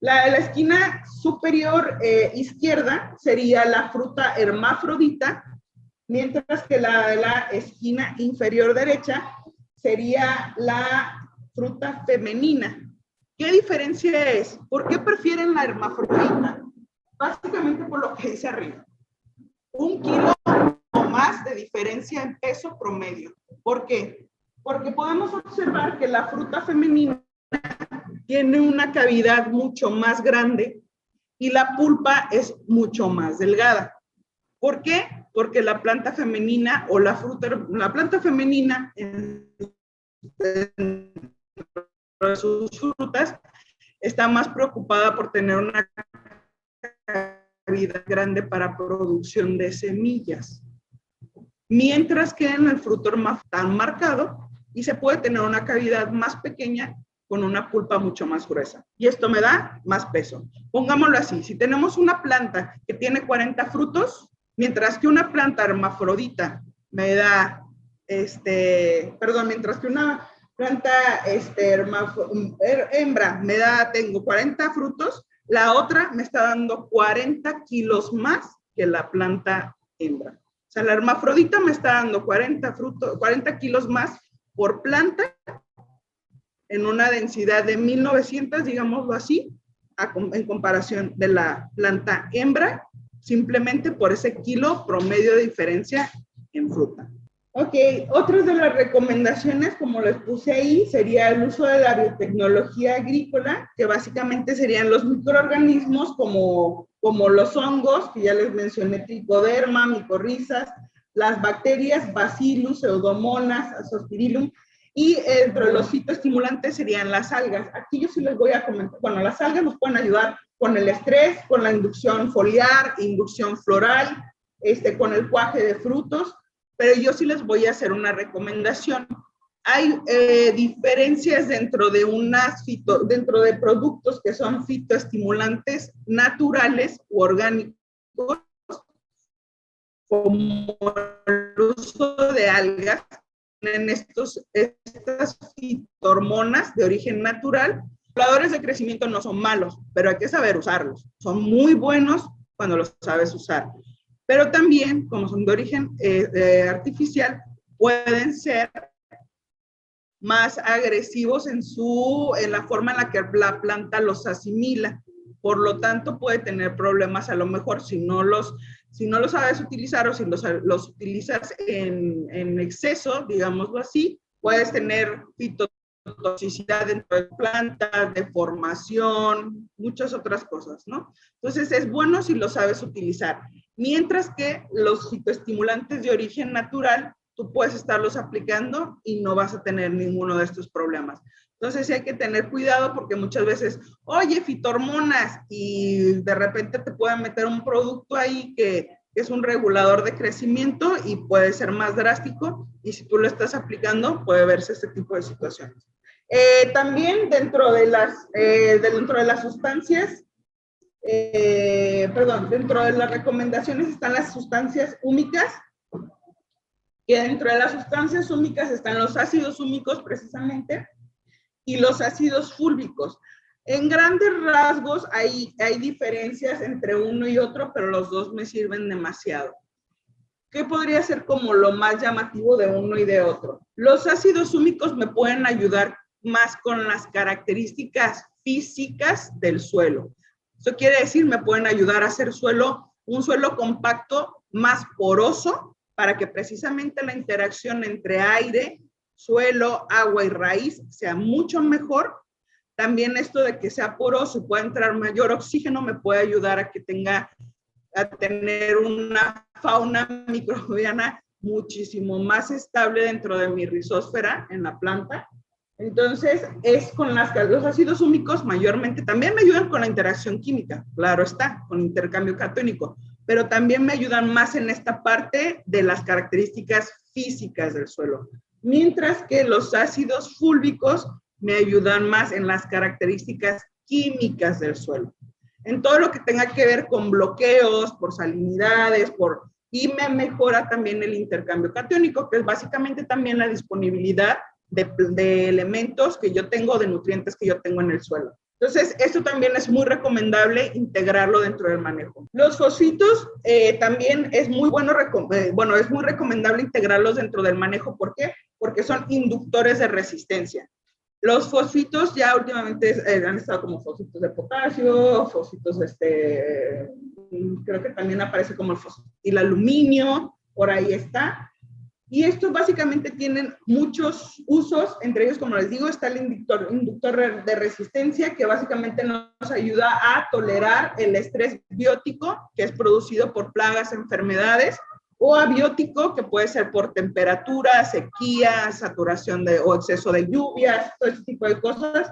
La esquina superior izquierda sería la fruta hermafrodita, mientras que la esquina inferior derecha sería la fruta femenina. ¿Qué diferencia es? ¿Por qué prefieren la hermafrodita? Básicamente por lo que dice arriba. 1 kilo o más de diferencia en peso promedio. ¿Por qué? Porque podemos observar que la fruta femenina tiene una cavidad mucho más grande y la pulpa es mucho más delgada. ¿Por qué? Porque la planta femenina o la planta femenina en sus frutas está más preocupada por tener una cavidad grande para producción de semillas. Mientras que en el fruto tan marcado y se puede tener una cavidad más pequeña con una pulpa mucho más gruesa. Y esto me da más peso. Pongámoslo así, si tenemos una planta que tiene 40 frutos, mientras que una planta hermafrodita me da, mientras que una planta hembra me da, tengo 40 frutos, la otra me está dando 40 kilos más que la planta hembra. O sea, la hermafrodita me está dando 40 kilos más por planta en una densidad de 1900, digámoslo así, en comparación de la planta hembra, simplemente por ese kilo promedio de diferencia en fruta. Ok, otras de las recomendaciones, como les puse ahí, sería el uso de la biotecnología agrícola, que básicamente serían los microorganismos como los hongos, que ya les mencioné, tricoderma, micorrizas, las bacterias, bacillus, pseudomonas, azospirillum, y entre los fitoestimulantes serían las algas. Aquí yo sí les voy a comentar, bueno, las algas nos pueden ayudar con el estrés, con la inducción foliar, inducción floral, con el cuaje de frutos, pero yo sí les voy a hacer una recomendación. Hay diferencias dentro de productos que son fitoestimulantes naturales u orgánicos, como el uso de algas en estas fitohormonas de origen natural. Los reguladores de crecimiento no son malos, pero hay que saber usarlos. Son muy buenos cuando los sabes usar. Pero también, como son de origen artificial, pueden ser más agresivos en la forma en la que la planta los asimila. Por lo tanto, puede tener problemas a lo mejor si no los sabes utilizar o si los utilizas en exceso, digámoslo así, puedes tener fitotoxicidad dentro de plantas, deformación, muchas otras cosas, ¿no? Entonces, es bueno si lo sabes utilizar. Mientras que los fitoestimulantes de origen natural, tú puedes estarlos aplicando y no vas a tener ninguno de estos problemas. Entonces sí hay que tener cuidado porque muchas veces, oye, fitohormonas, y de repente te pueden meter un producto ahí que es un regulador de crecimiento y puede ser más drástico, y si tú lo estás aplicando puede verse este tipo de situaciones. También dentro de las sustancias, dentro de las recomendaciones están las sustancias húmicas, que dentro de las sustancias húmicas están los ácidos húmicos precisamente y los ácidos fúlvicos. En grandes rasgos hay diferencias entre uno y otro, pero los dos me sirven demasiado. ¿Qué podría ser como lo más llamativo de uno y de otro? Los ácidos húmicos me pueden ayudar más con las características físicas del suelo. Eso quiere decir, me pueden ayudar a hacer un suelo compacto más poroso para que precisamente la interacción entre aire, suelo, agua y raíz sea mucho mejor. También esto de que sea poroso y pueda entrar mayor oxígeno me puede ayudar a tener una fauna microbiana muchísimo más estable dentro de mi rizósfera en la planta. Entonces, es con los ácidos húmicos mayormente, también me ayudan con la interacción química, claro está, con intercambio catónico, pero también me ayudan más en esta parte de las características físicas del suelo, mientras que los ácidos fúlvicos me ayudan más en las características químicas del suelo, en todo lo que tenga que ver con bloqueos, por salinidades, y me mejora también el intercambio catiónico, que es básicamente también la disponibilidad de elementos que yo tengo, de nutrientes que yo tengo en el suelo. Entonces, esto también es muy recomendable integrarlo dentro del manejo. Los fosfitos también es muy es muy recomendable integrarlos dentro del manejo. ¿Por qué? Porque son inductores de resistencia. Los fosfitos ya últimamente han estado como fosfitos de potasio, fosfitos, creo que también aparece como el aluminio, por ahí está. Y estos básicamente tienen muchos usos, entre ellos, como les digo, está el inductor de resistencia, que básicamente nos ayuda a tolerar el estrés biótico, que es producido por plagas, enfermedades, o abiótico, que puede ser por temperatura, sequía, saturación o exceso de lluvias, todo ese tipo de cosas.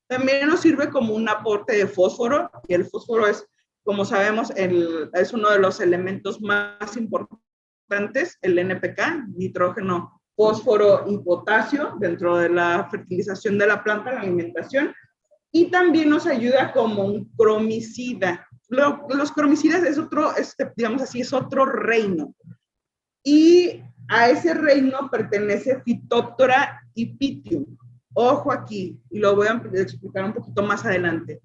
También nos sirve como un aporte de fósforo, y el fósforo es, como sabemos, es uno de los elementos más importantes, el NPK, nitrógeno, fósforo y potasio, dentro de la fertilización de la planta, la alimentación, y también nos ayuda como un cromicida. Los cromicidas es otro, digamos así, es otro reino, y a ese reino pertenece Phytophthora y Pythium. Ojo aquí, y lo voy a explicar un poquito más adelante.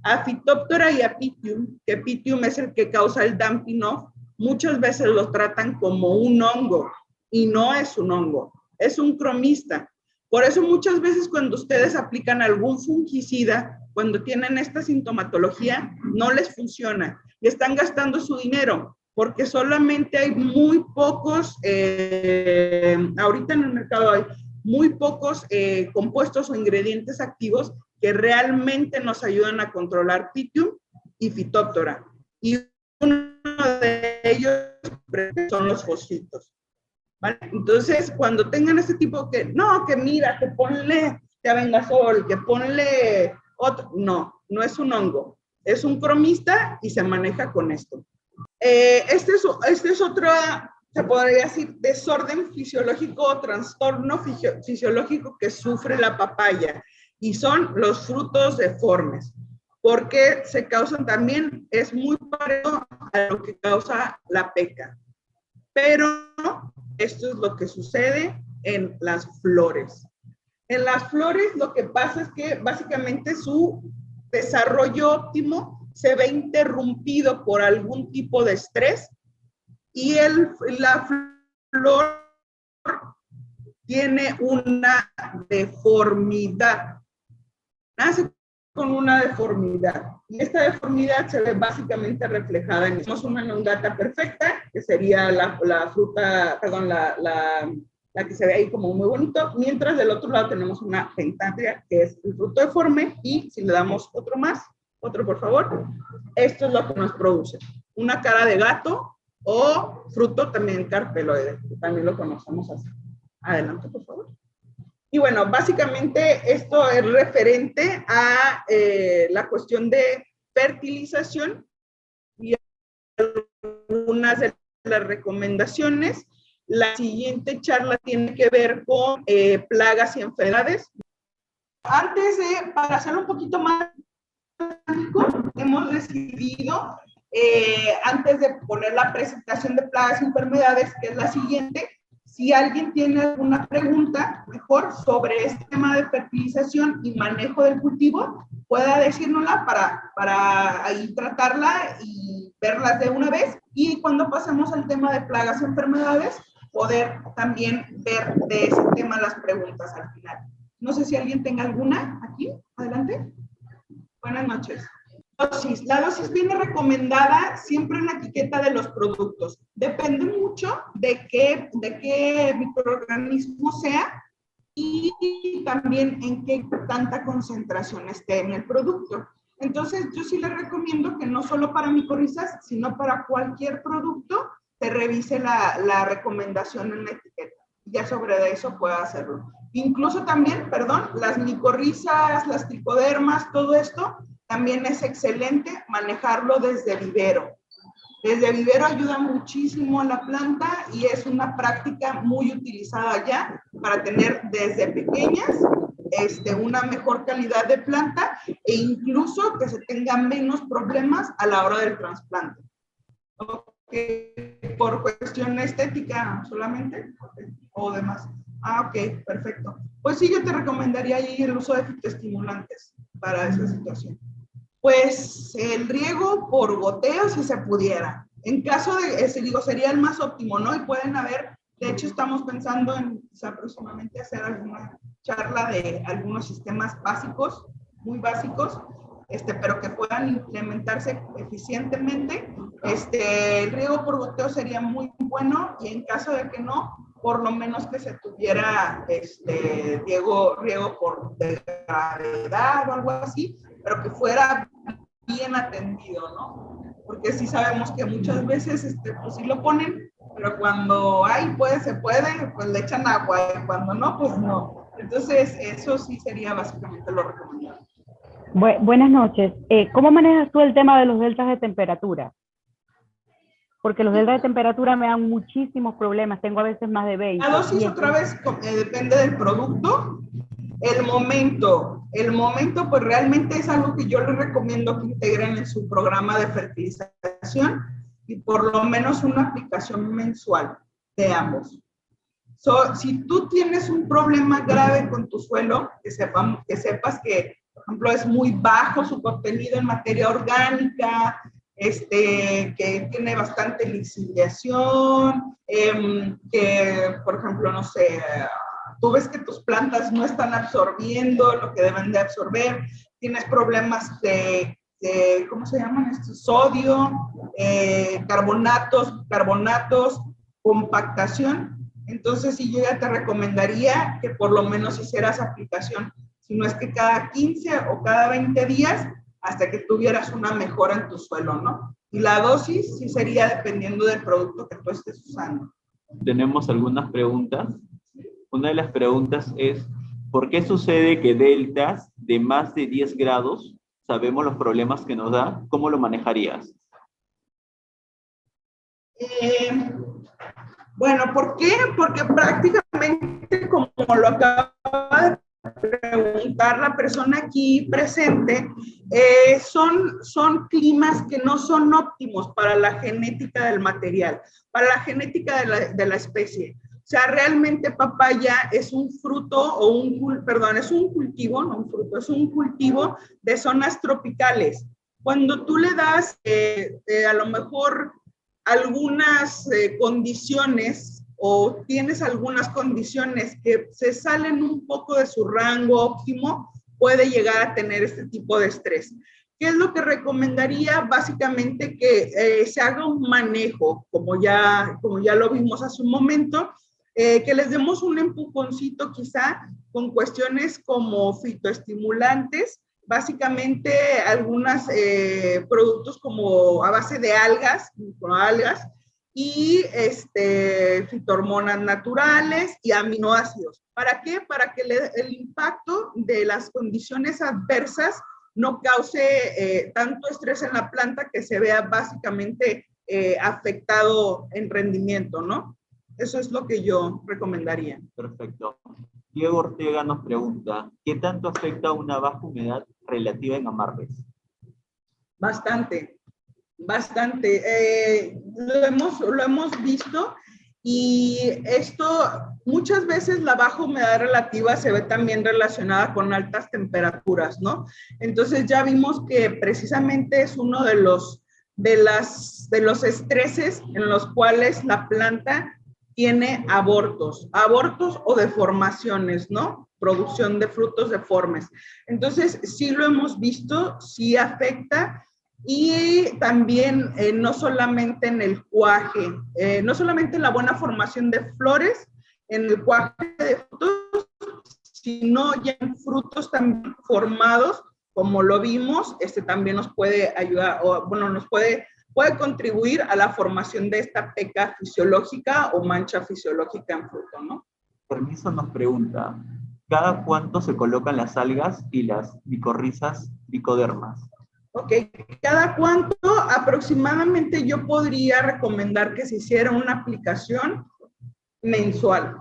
A Phytophthora y a Pythium, que Pythium es el que causa el damping off, muchas veces lo tratan como un hongo, y no es un hongo, es un cromista. Por eso muchas veces cuando ustedes aplican algún fungicida, cuando tienen esta sintomatología, no les funciona y están gastando su dinero, porque solamente hay muy pocos, ahorita en el mercado hay muy pocos compuestos o ingredientes activos que realmente nos ayudan a controlar Pythium y Phytophthora. Y uno de ellos son los fosfitos, ¿vale? Entonces, cuando tengan este tipo que mira, que ponle Teabendazol, que ponle otro, no es un hongo, es un cromista y se maneja con esto. Este es otro, se podría decir, desorden fisiológico o trastorno fisiológico que sufre la papaya, y son los frutos deformes, porque se causan también, es muy parecido a lo que causa la peca. Pero esto es lo que sucede en las flores. En las flores lo que pasa es que básicamente su desarrollo óptimo se ve interrumpido por algún tipo de estrés, y la flor tiene una deformidad. Nace con una deformidad, y esta deformidad se ve básicamente reflejada en una nodata perfecta, que sería la fruta, perdón, la que se ve ahí como muy bonito, mientras del otro lado tenemos una pentatria, que es el fruto deforme, y si le damos otro por favor, esto es lo que nos produce una cara de gato, o fruto también carpeloide, que también lo conocemos así. Adelante, por favor. Y bueno, básicamente esto es referente a la cuestión de fertilización, y algunas de las recomendaciones. La siguiente charla tiene que ver con plagas y enfermedades. Para hacerlo un poquito más práctico, hemos recibido, antes de poner la presentación de plagas y enfermedades, que es la siguiente, Si alguien tiene alguna pregunta mejor sobre este tema de fertilización y manejo del cultivo, pueda decírnosla para ahí tratarla y verlas de una vez. Y cuando pasemos al tema de plagas y enfermedades, poder también ver de ese tema las preguntas al final. No sé si alguien tenga alguna aquí. Adelante. Buenas noches. Dosis. La dosis viene recomendada siempre en la etiqueta de los productos. Depende mucho de qué microorganismo sea y también en qué tanta concentración esté en el producto. Entonces, yo sí les recomiendo que no solo para micorrizas, sino para cualquier producto, te revise la recomendación en la etiqueta. Ya sobre eso pueda hacerlo. Incluso también, perdón, las micorrizas, las tricodermas, todo esto, también es excelente manejarlo desde vivero. Desde vivero ayuda muchísimo a la planta y es una práctica muy utilizada ya para tener desde pequeñas una mejor calidad de planta e incluso que se tengan menos problemas a la hora del trasplante. ¿Por cuestión estética solamente o demás? Ah, ok, perfecto. Pues sí, yo te recomendaría ahí el uso de fitoestimulantes para esa situación. Pues el riego por goteo si se pudiera. En caso de, sería el más óptimo, ¿no? Y pueden haber, de hecho estamos pensando en quizá próximamente hacer alguna charla de algunos sistemas básicos, muy básicos, pero que puedan implementarse eficientemente. El riego por goteo sería muy bueno y en caso de que no, por lo menos que se tuviera riego por gravedad o algo así, pero que fuera bien atendido, ¿no? Porque sí sabemos que muchas veces pues sí lo ponen, pero cuando se puede, pues le echan agua, y cuando no, pues no. Entonces, eso sí sería básicamente lo recomendable. Buenas noches. ¿Cómo manejas tú el tema de los deltas de temperatura? Porque los deltas de temperatura me dan muchísimos problemas. Tengo a veces más de 20. La dosis otra vez depende del producto. El momento, pues realmente es algo que yo les recomiendo que integren en su programa de fertilización y por lo menos una aplicación mensual de ambos. Si tú tienes un problema grave con tu suelo, que sepas que, por ejemplo, es muy bajo su contenido en materia orgánica, que tiene bastante lixiviación, que, por ejemplo, no sé, tú ves que tus plantas no están absorbiendo lo que deben de absorber, tienes problemas de ¿cómo se llaman estos? Sodio, carbonatos, compactación. Entonces, sí, yo ya te recomendaría que por lo menos hicieras aplicación, si no es que cada 15 o cada 20 días, hasta que tuvieras una mejora en tu suelo, ¿no? Y la dosis sí sería dependiendo del producto que tú estés usando. Tenemos algunas preguntas. Una de las preguntas es, ¿por qué sucede que deltas de más de 10 grados, sabemos los problemas que nos da? ¿Cómo lo manejarías? Bueno, ¿por qué? Porque prácticamente, como lo acaba de preguntar la persona aquí presente, son climas que no son óptimos para la genética del material, para la genética de la especie. O sea, realmente papaya es un fruto es un cultivo, no un fruto, es un cultivo de zonas tropicales. Cuando tú le das a lo mejor algunas condiciones o tienes algunas condiciones que se salen un poco de su rango óptimo, puede llegar a tener este tipo de estrés. ¿Qué es lo que recomendaría? Básicamente que se haga un manejo, como ya lo vimos hace un momento, que les demos un empujoncito quizá con cuestiones como fitoestimulantes, básicamente algunos productos como a base de algas, microalgas, y fitohormonas naturales y aminoácidos. ¿Para qué? Para que el impacto de las condiciones adversas no cause tanto estrés en la planta que se vea básicamente afectado en rendimiento, ¿no? Eso es lo que yo recomendaría. Perfecto. Diego Ortega nos pregunta, ¿qué tanto afecta una baja humedad relativa en amarres? Bastante. Lo hemos visto Y esto, muchas veces la baja humedad relativa se ve también relacionada con altas temperaturas, ¿no? Entonces ya vimos que precisamente es uno de los estreses en los cuales la planta tiene abortos o deformaciones, ¿no? Producción de frutos deformes. Entonces, sí lo hemos visto, sí afecta, y también no solamente en el cuaje, no solamente en la buena formación de flores, en el cuaje de frutos, sino ya en frutos también formados, como lo vimos, también nos puede ayudar, o bueno, puede contribuir a la formación de esta peca fisiológica o mancha fisiológica en fruto, ¿no? Permiso nos pregunta, ¿cada cuánto se colocan las algas y las micorrizas tricodermas? Ok, ¿cada cuánto? Aproximadamente yo podría recomendar que se hiciera una aplicación mensual.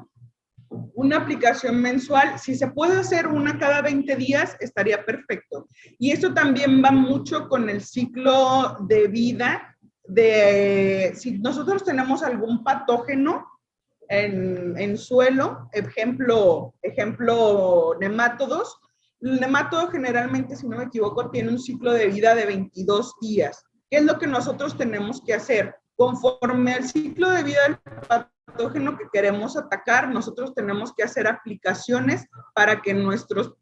Una aplicación mensual, si se puede hacer una cada 20 días, estaría perfecto. Y esto también va mucho con el ciclo de vida de si nosotros tenemos algún patógeno en suelo, ejemplo nemátodos. El nemátodo generalmente, si no me equivoco, tiene un ciclo de vida de 22 días. ¿Qué es lo que nosotros tenemos que hacer? Conforme al ciclo de vida del patógeno que queremos atacar, nosotros tenemos que hacer aplicaciones para que nuestros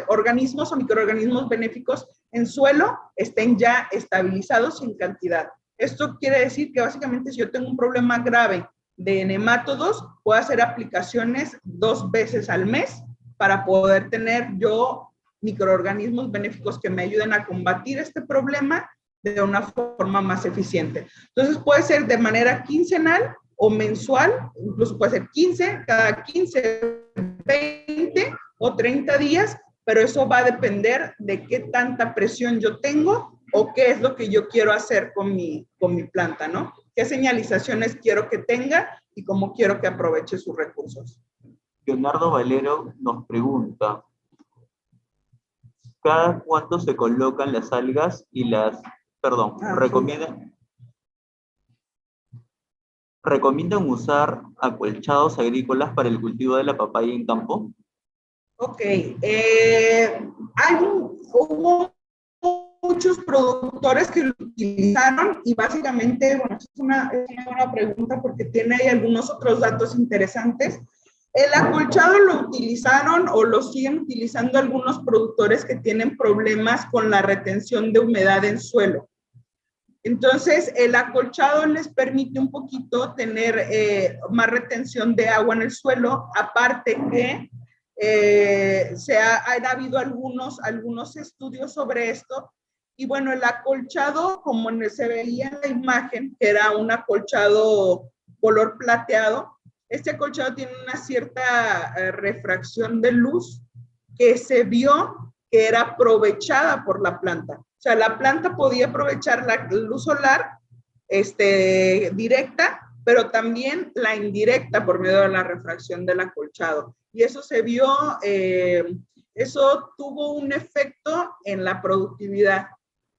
organismos o microorganismos benéficos en suelo estén ya estabilizados en cantidad. Esto quiere decir que básicamente si yo tengo un problema grave de nemátodos, puedo hacer aplicaciones 2 veces al mes para poder tener yo microorganismos benéficos que me ayuden a combatir este problema de una forma más eficiente. Entonces puede ser de manera quincenal o mensual, incluso puede ser cada 15, 20 o 30 días, pero eso va a depender de qué tanta presión yo tengo o qué es lo que yo quiero hacer con mi planta, ¿no? Qué señalizaciones quiero que tenga y cómo quiero que aproveche sus recursos. Leonardo Valero nos pregunta, ¿cada cuánto se colocan las algas y las, ¿recomiendan usar acolchados agrícolas para el cultivo de la papaya en campo? Ok, hubo muchos productores que lo utilizaron y básicamente, bueno, es una buena pregunta porque tiene ahí algunos otros datos interesantes. El acolchado lo utilizaron o lo siguen utilizando algunos productores que tienen problemas con la retención de humedad en suelo. Entonces, el acolchado les permite un poquito tener más retención de agua en el suelo, aparte que han habido algunos estudios sobre esto. Y bueno, el acolchado, como se veía en la imagen, que era un acolchado color plateado, este acolchado tiene una cierta refracción de luz que se vio que era aprovechada por la planta. O sea, la planta podía aprovechar la luz solar directa, pero también la indirecta por medio de la refracción del acolchado. Y eso se vio, eso tuvo un efecto en la productividad,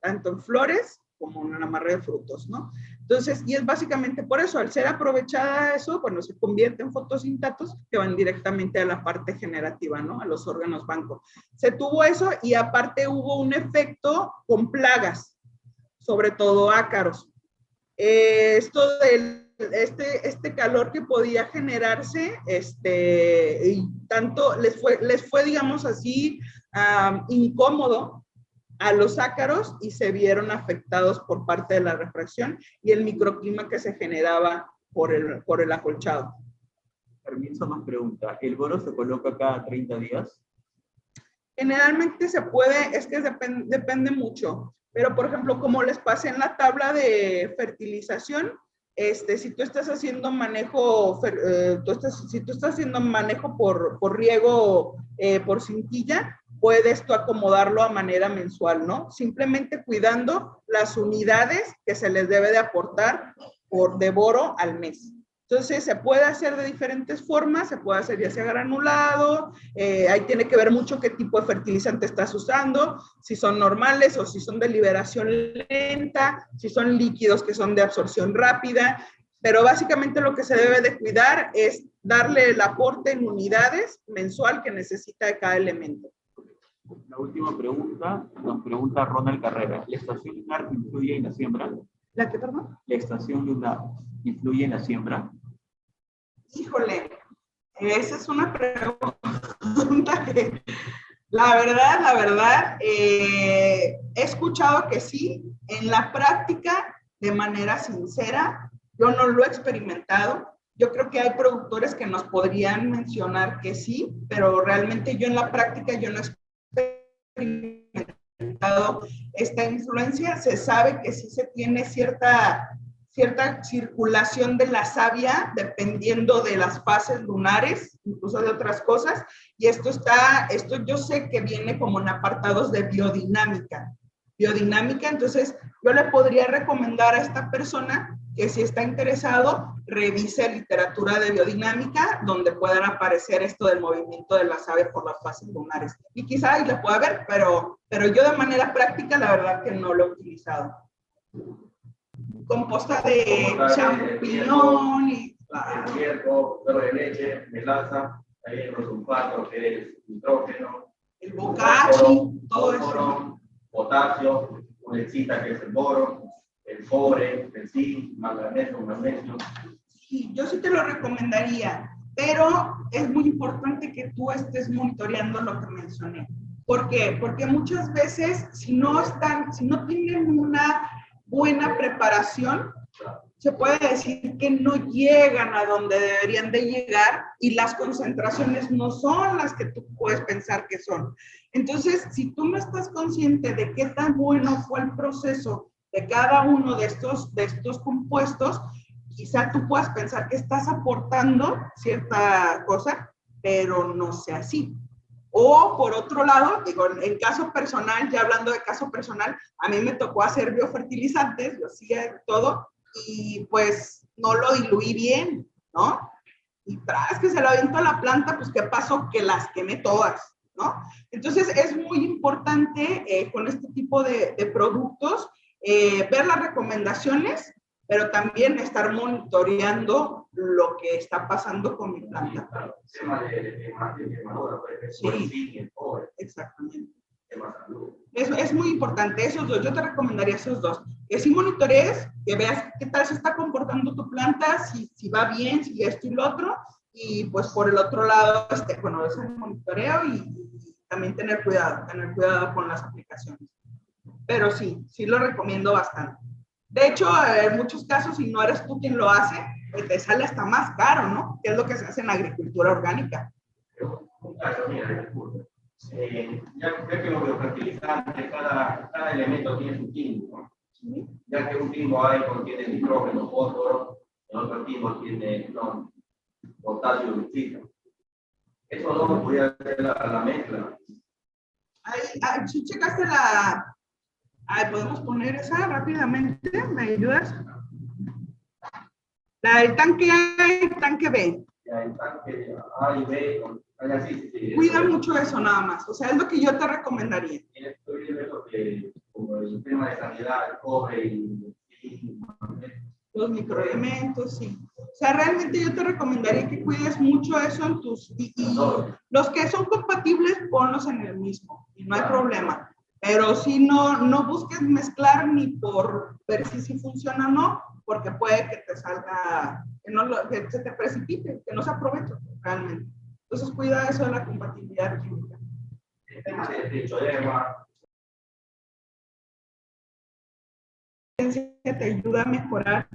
tanto en flores como en la amarre de frutos, ¿no? Entonces, y es básicamente por eso, al ser aprovechada eso, bueno, se convierte en fotosintatos que van directamente a la parte generativa, ¿no? A los órganos banco. Se tuvo eso y aparte hubo un efecto con plagas, sobre todo ácaros. Esto del este calor que podía generarse, y tanto les fue digamos así, incómodo a los ácaros y se vieron afectados por parte de la refracción y el microclima que se generaba por el acolchado. Permiso nos pregunta, ¿el boro se coloca cada 30 días? Generalmente se puede, es que depende mucho, pero por ejemplo, como les pasé en la tabla de fertilización, si tú estás haciendo manejo, si tú estás haciendo manejo por riego por cintilla, puedes tú acomodarlo a manera mensual, ¿no? Simplemente cuidando las unidades que se les debe de aportar de boro al mes. Entonces, se puede hacer de diferentes formas, se puede hacer ya sea granulado, ahí tiene que ver mucho qué tipo de fertilizante estás usando, si son normales o si son de liberación lenta, si son líquidos que son de absorción rápida. Pero básicamente lo que se debe de cuidar es darle el aporte en unidades mensual que necesita de cada elemento. La última pregunta nos pregunta Ronald Carrera. ¿La estación lunar influye en la siembra? ¿La qué, perdón? ¿La estación lunar influye en la siembra? Híjole, esa es una pregunta que, la verdad, he escuchado que sí. En la práctica, de manera sincera, yo no lo he experimentado. Yo creo que hay productores que nos podrían mencionar que sí, pero realmente yo en la práctica yo no he experimentado esta influencia. Se sabe que sí se tiene cierta circulación de la savia dependiendo de las fases lunares, incluso de otras cosas, y esto yo sé que viene como en apartados de biodinámica, entonces yo le podría recomendar a esta persona que si está interesado, revise literatura de biodinámica donde puedan aparecer esto del movimiento de la savia por las fases lunares, y quizá ahí lo pueda ver, pero yo de manera práctica la verdad que no lo he utilizado. Composta de champiñón y el hierro, perro de leche, melaza, también los sulfatos, que es nitrógeno, el bocachi, todo eso. fósforo, potasio, ulecita, que es el boro, el cobre, el zinc, manganeso, magnesio. Sí, yo sí te lo recomendaría, pero es muy importante que tú estés monitoreando lo que mencioné. ¿Por qué? Porque muchas veces, si no tienen una buena preparación, se puede decir que no llegan a donde deberían de llegar y las concentraciones no son las que tú puedes pensar que son. Entonces, si tú no estás consciente de qué tan bueno fue el proceso de cada uno de estos compuestos, quizá tú puedas pensar que estás aportando cierta cosa, pero no sea así. O por otro lado, digo, en caso personal, ya hablando de caso personal, a mí me tocó hacer biofertilizantes, yo hacía todo, y pues no lo diluí bien, ¿no? Y tras que se lo aviento a la planta, pues ¿qué pasó? Que las quemé todas, ¿no? Entonces es muy importante con este tipo de productos ver las recomendaciones, pero también estar monitoreando lo que está pasando con mi planta. El tema de quemadura, por ejemplo, el zinc y el cobre. Exactamente. Tema salud. Es muy importante, esos dos, yo te recomendaría esos dos. Que sí monitorees, que veas qué tal se está comportando tu planta, si va bien, si esto y lo otro, y pues por el otro lado, bueno, es el monitoreo y también tener cuidado con las aplicaciones. Pero sí lo recomiendo bastante. De hecho, en muchos casos, si no eres tú quien lo hace, te sale hasta más caro, ¿no? Que es lo que se hace en la agricultura orgánica. Un caso, mira, ya que los biofertilizantes, cada elemento tiene su químico. Ya que un timbo contiene nitrógeno, fósforo, el otro timbo tiene potasio, ulecita. Eso no podría ser la mezcla. Si checaste podemos poner esa rápidamente, ¿me ayudas? La del tanque A y tanque B. Ya, el tanque A y B, sí. Cuida mucho eso nada más, o sea, es lo que yo te recomendaría. Estoy viendo que como el tema de sanidad, el cobre y los microelementos, sí. O sea, realmente yo te recomendaría que cuides mucho eso en y los que son compatibles, ponlos en el mismo, y no hay problema. Pero si no busques mezclar ni por ver si funciona o no, porque puede que te salga, que se te precipite, que no se aproveche realmente. Entonces cuida eso de la compatibilidad química. el tema de trichoderma. Te ayuda a mejorar,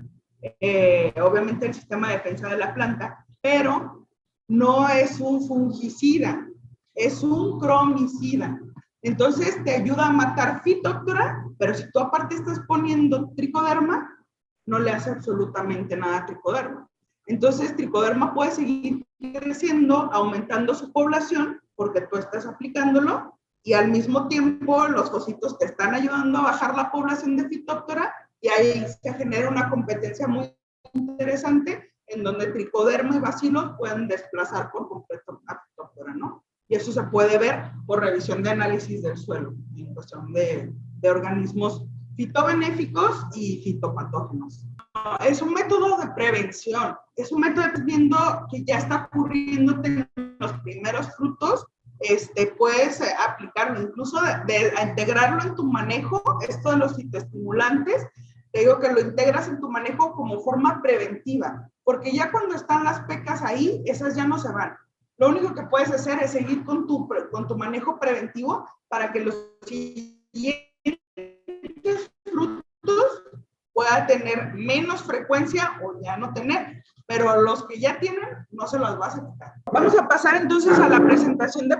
obviamente, el sistema de defensa de la planta, pero no es un fungicida, es un cromicida. Entonces te ayuda a matar Phytophthora, pero si tú aparte estás poniendo tricoderma, no le hace absolutamente nada a tricoderma. Entonces tricoderma puede seguir creciendo, aumentando su población, porque tú estás aplicándolo, y al mismo tiempo los ositos te están ayudando a bajar la población de Phytophthora, y ahí se genera una competencia muy interesante, en donde tricoderma y bacilos pueden desplazar por completo a Phytophthora, ¿no? Y eso se puede ver por revisión de análisis del suelo, en cuestión de organismos fitobenéficos y fitopatógenos. es un método de prevención, es un método de viendo que ya está ocurriendo en los primeros frutos, puedes aplicarlo, incluso de integrarlo en tu manejo, esto de los fitoestimulantes, te digo que lo integras en tu manejo como forma preventiva, porque ya cuando están las pecas ahí, esas ya no se van. Lo único que puedes hacer es seguir con tu manejo preventivo para que los siguientes frutos pueda tener menos frecuencia o ya no tener, pero los que ya tienen no se los vas a quitar. Vamos a pasar entonces a la presentación de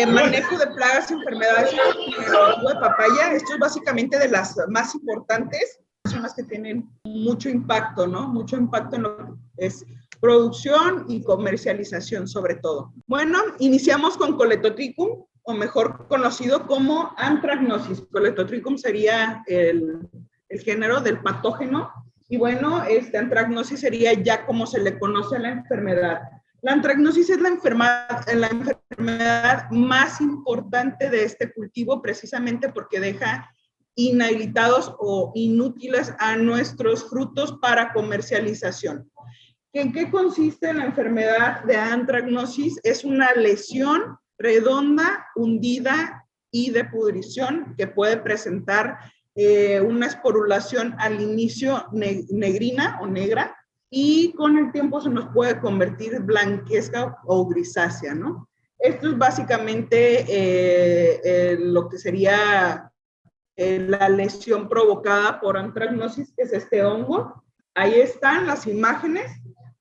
manejo de plagas y enfermedades de papaya. Esto es básicamente de las más importantes, son las que tienen mucho impacto, ¿no? Mucho impacto en lo que es producción y comercialización sobre todo. Bueno, iniciamos con Coletotrichum, o mejor conocido como Anthragnosis. Coletotrichum sería el género del patógeno, y bueno, Anthragnosis sería ya como se le conoce a la enfermedad. La anthragnosis es la enfermedad más importante de este cultivo, precisamente porque deja inhabilitados o inútiles a nuestros frutos para comercialización. ¿En qué consiste la enfermedad de anthragnosis? Es una lesión redonda, hundida y de pudrición que puede presentar una esporulación al inicio negrina o negra, y con el tiempo se nos puede convertir blanquesca o grisácea, ¿no? Esto es básicamente lo que sería la lesión provocada por anthragnosis, que es este hongo. Ahí están las imágenes,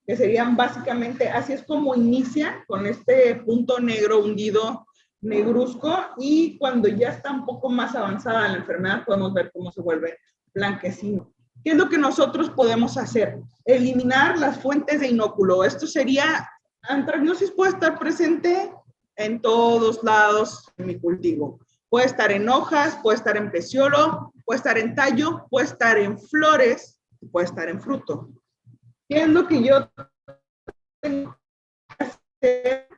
que serían básicamente, así es como inicia, con este punto negro hundido, negruzco, y cuando ya está un poco más avanzada la enfermedad, podemos ver cómo se vuelve blanquecino. ¿Qué es lo que nosotros podemos hacer? Eliminar las fuentes de inóculo. Esto sería, anthragnosis puede estar presente en todos lados en mi cultivo. Puede estar en hojas, puede estar en peciolo, puede estar en tallo, puede estar en flores, puede estar en fruto. ¿Qué es lo que yo tengo que hacer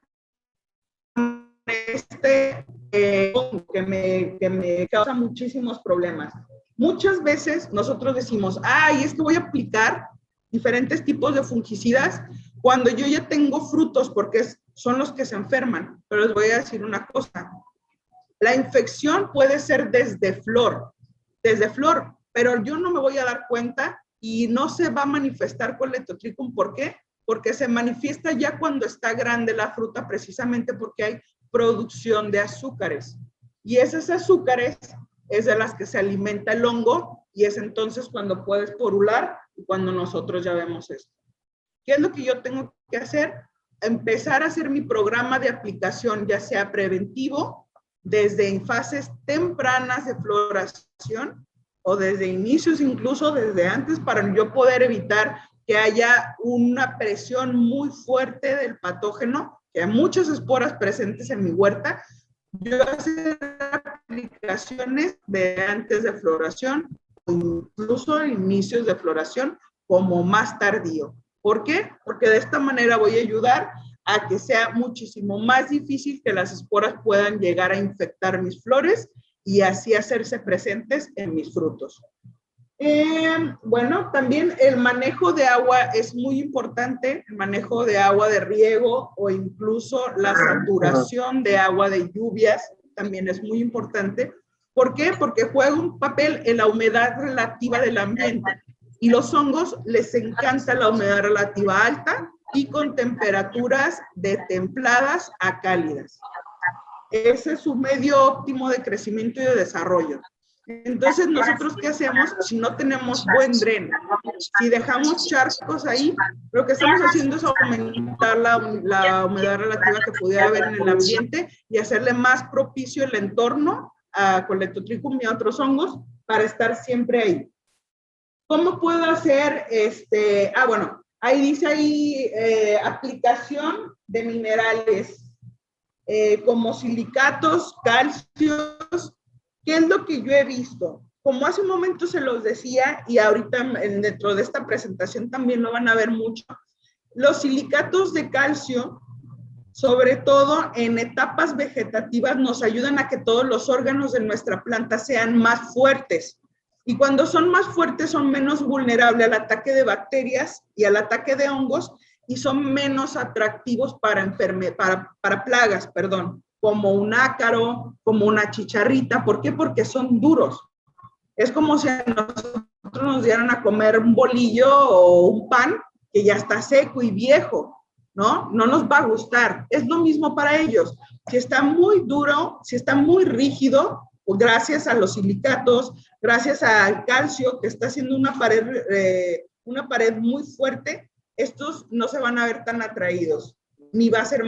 que me causa muchísimos problemas? Muchas veces nosotros decimos, ay, es que voy a aplicar diferentes tipos de fungicidas cuando yo ya tengo frutos, porque son los que se enferman. Pero les voy a decir una cosa, la infección puede ser desde flor, pero yo no me voy a dar cuenta y no se va a manifestar Coletotrichum. ¿Por qué? Porque se manifiesta ya cuando está grande la fruta, precisamente porque hay producción de azúcares. Y esos azúcares es de las que se alimenta el hongo, y es entonces cuando puede esporular y cuando nosotros ya vemos esto. ¿Qué es lo que yo tengo que hacer? Empezar a hacer mi programa de aplicación, ya sea preventivo, desde fases tempranas de floración, o desde inicios, incluso desde antes, para yo poder evitar que haya una presión muy fuerte del patógeno, que hay muchas esporas presentes en mi huerta. Yo hacer aplicaciones de antes de floración, incluso inicios de floración, como más tardío. ¿Por qué? Porque de esta manera voy a ayudar a que sea muchísimo más difícil que las esporas puedan llegar a infectar mis flores y así hacerse presentes en mis frutos. Bueno, también el manejo de agua es muy importante, el manejo de agua de riego o incluso la saturación de agua de lluvias también es muy importante. ¿Por qué? Porque juega un papel en la humedad relativa del ambiente, y los hongos les encanta la humedad relativa alta y con temperaturas de templadas a cálidas. Ese es su medio óptimo de crecimiento y de desarrollo. Entonces, ¿nosotros qué hacemos si no tenemos buen dreno? Si dejamos charcos ahí, lo que estamos haciendo es aumentar la humedad relativa que pudiera haber en el ambiente y hacerle más propicio el entorno a Coletotrichum y a otros hongos para estar siempre ahí. ¿Cómo puedo hacer bueno, ahí dice ahí aplicación de minerales como silicatos, calcios. ¿Qué es lo que yo he visto? Como hace un momento se los decía, y ahorita dentro de esta presentación también lo van a ver mucho, los silicatos de calcio, sobre todo en etapas vegetativas, nos ayudan a que todos los órganos de nuestra planta sean más fuertes. Y cuando son más fuertes son menos vulnerables al ataque de bacterias y al ataque de hongos y son menos atractivos para plagas, perdón, como un ácaro, como una chicharrita. ¿Por qué? Porque son duros. Es como si a nosotros nos dieran a comer un bolillo o un pan que ya está seco y viejo, ¿no? No nos va a gustar. Es lo mismo para ellos. Si está muy duro, si está muy rígido, pues gracias a los silicatos, gracias al calcio que está haciendo una pared muy fuerte, estos no se van a ver tan atraídos, ni va a ser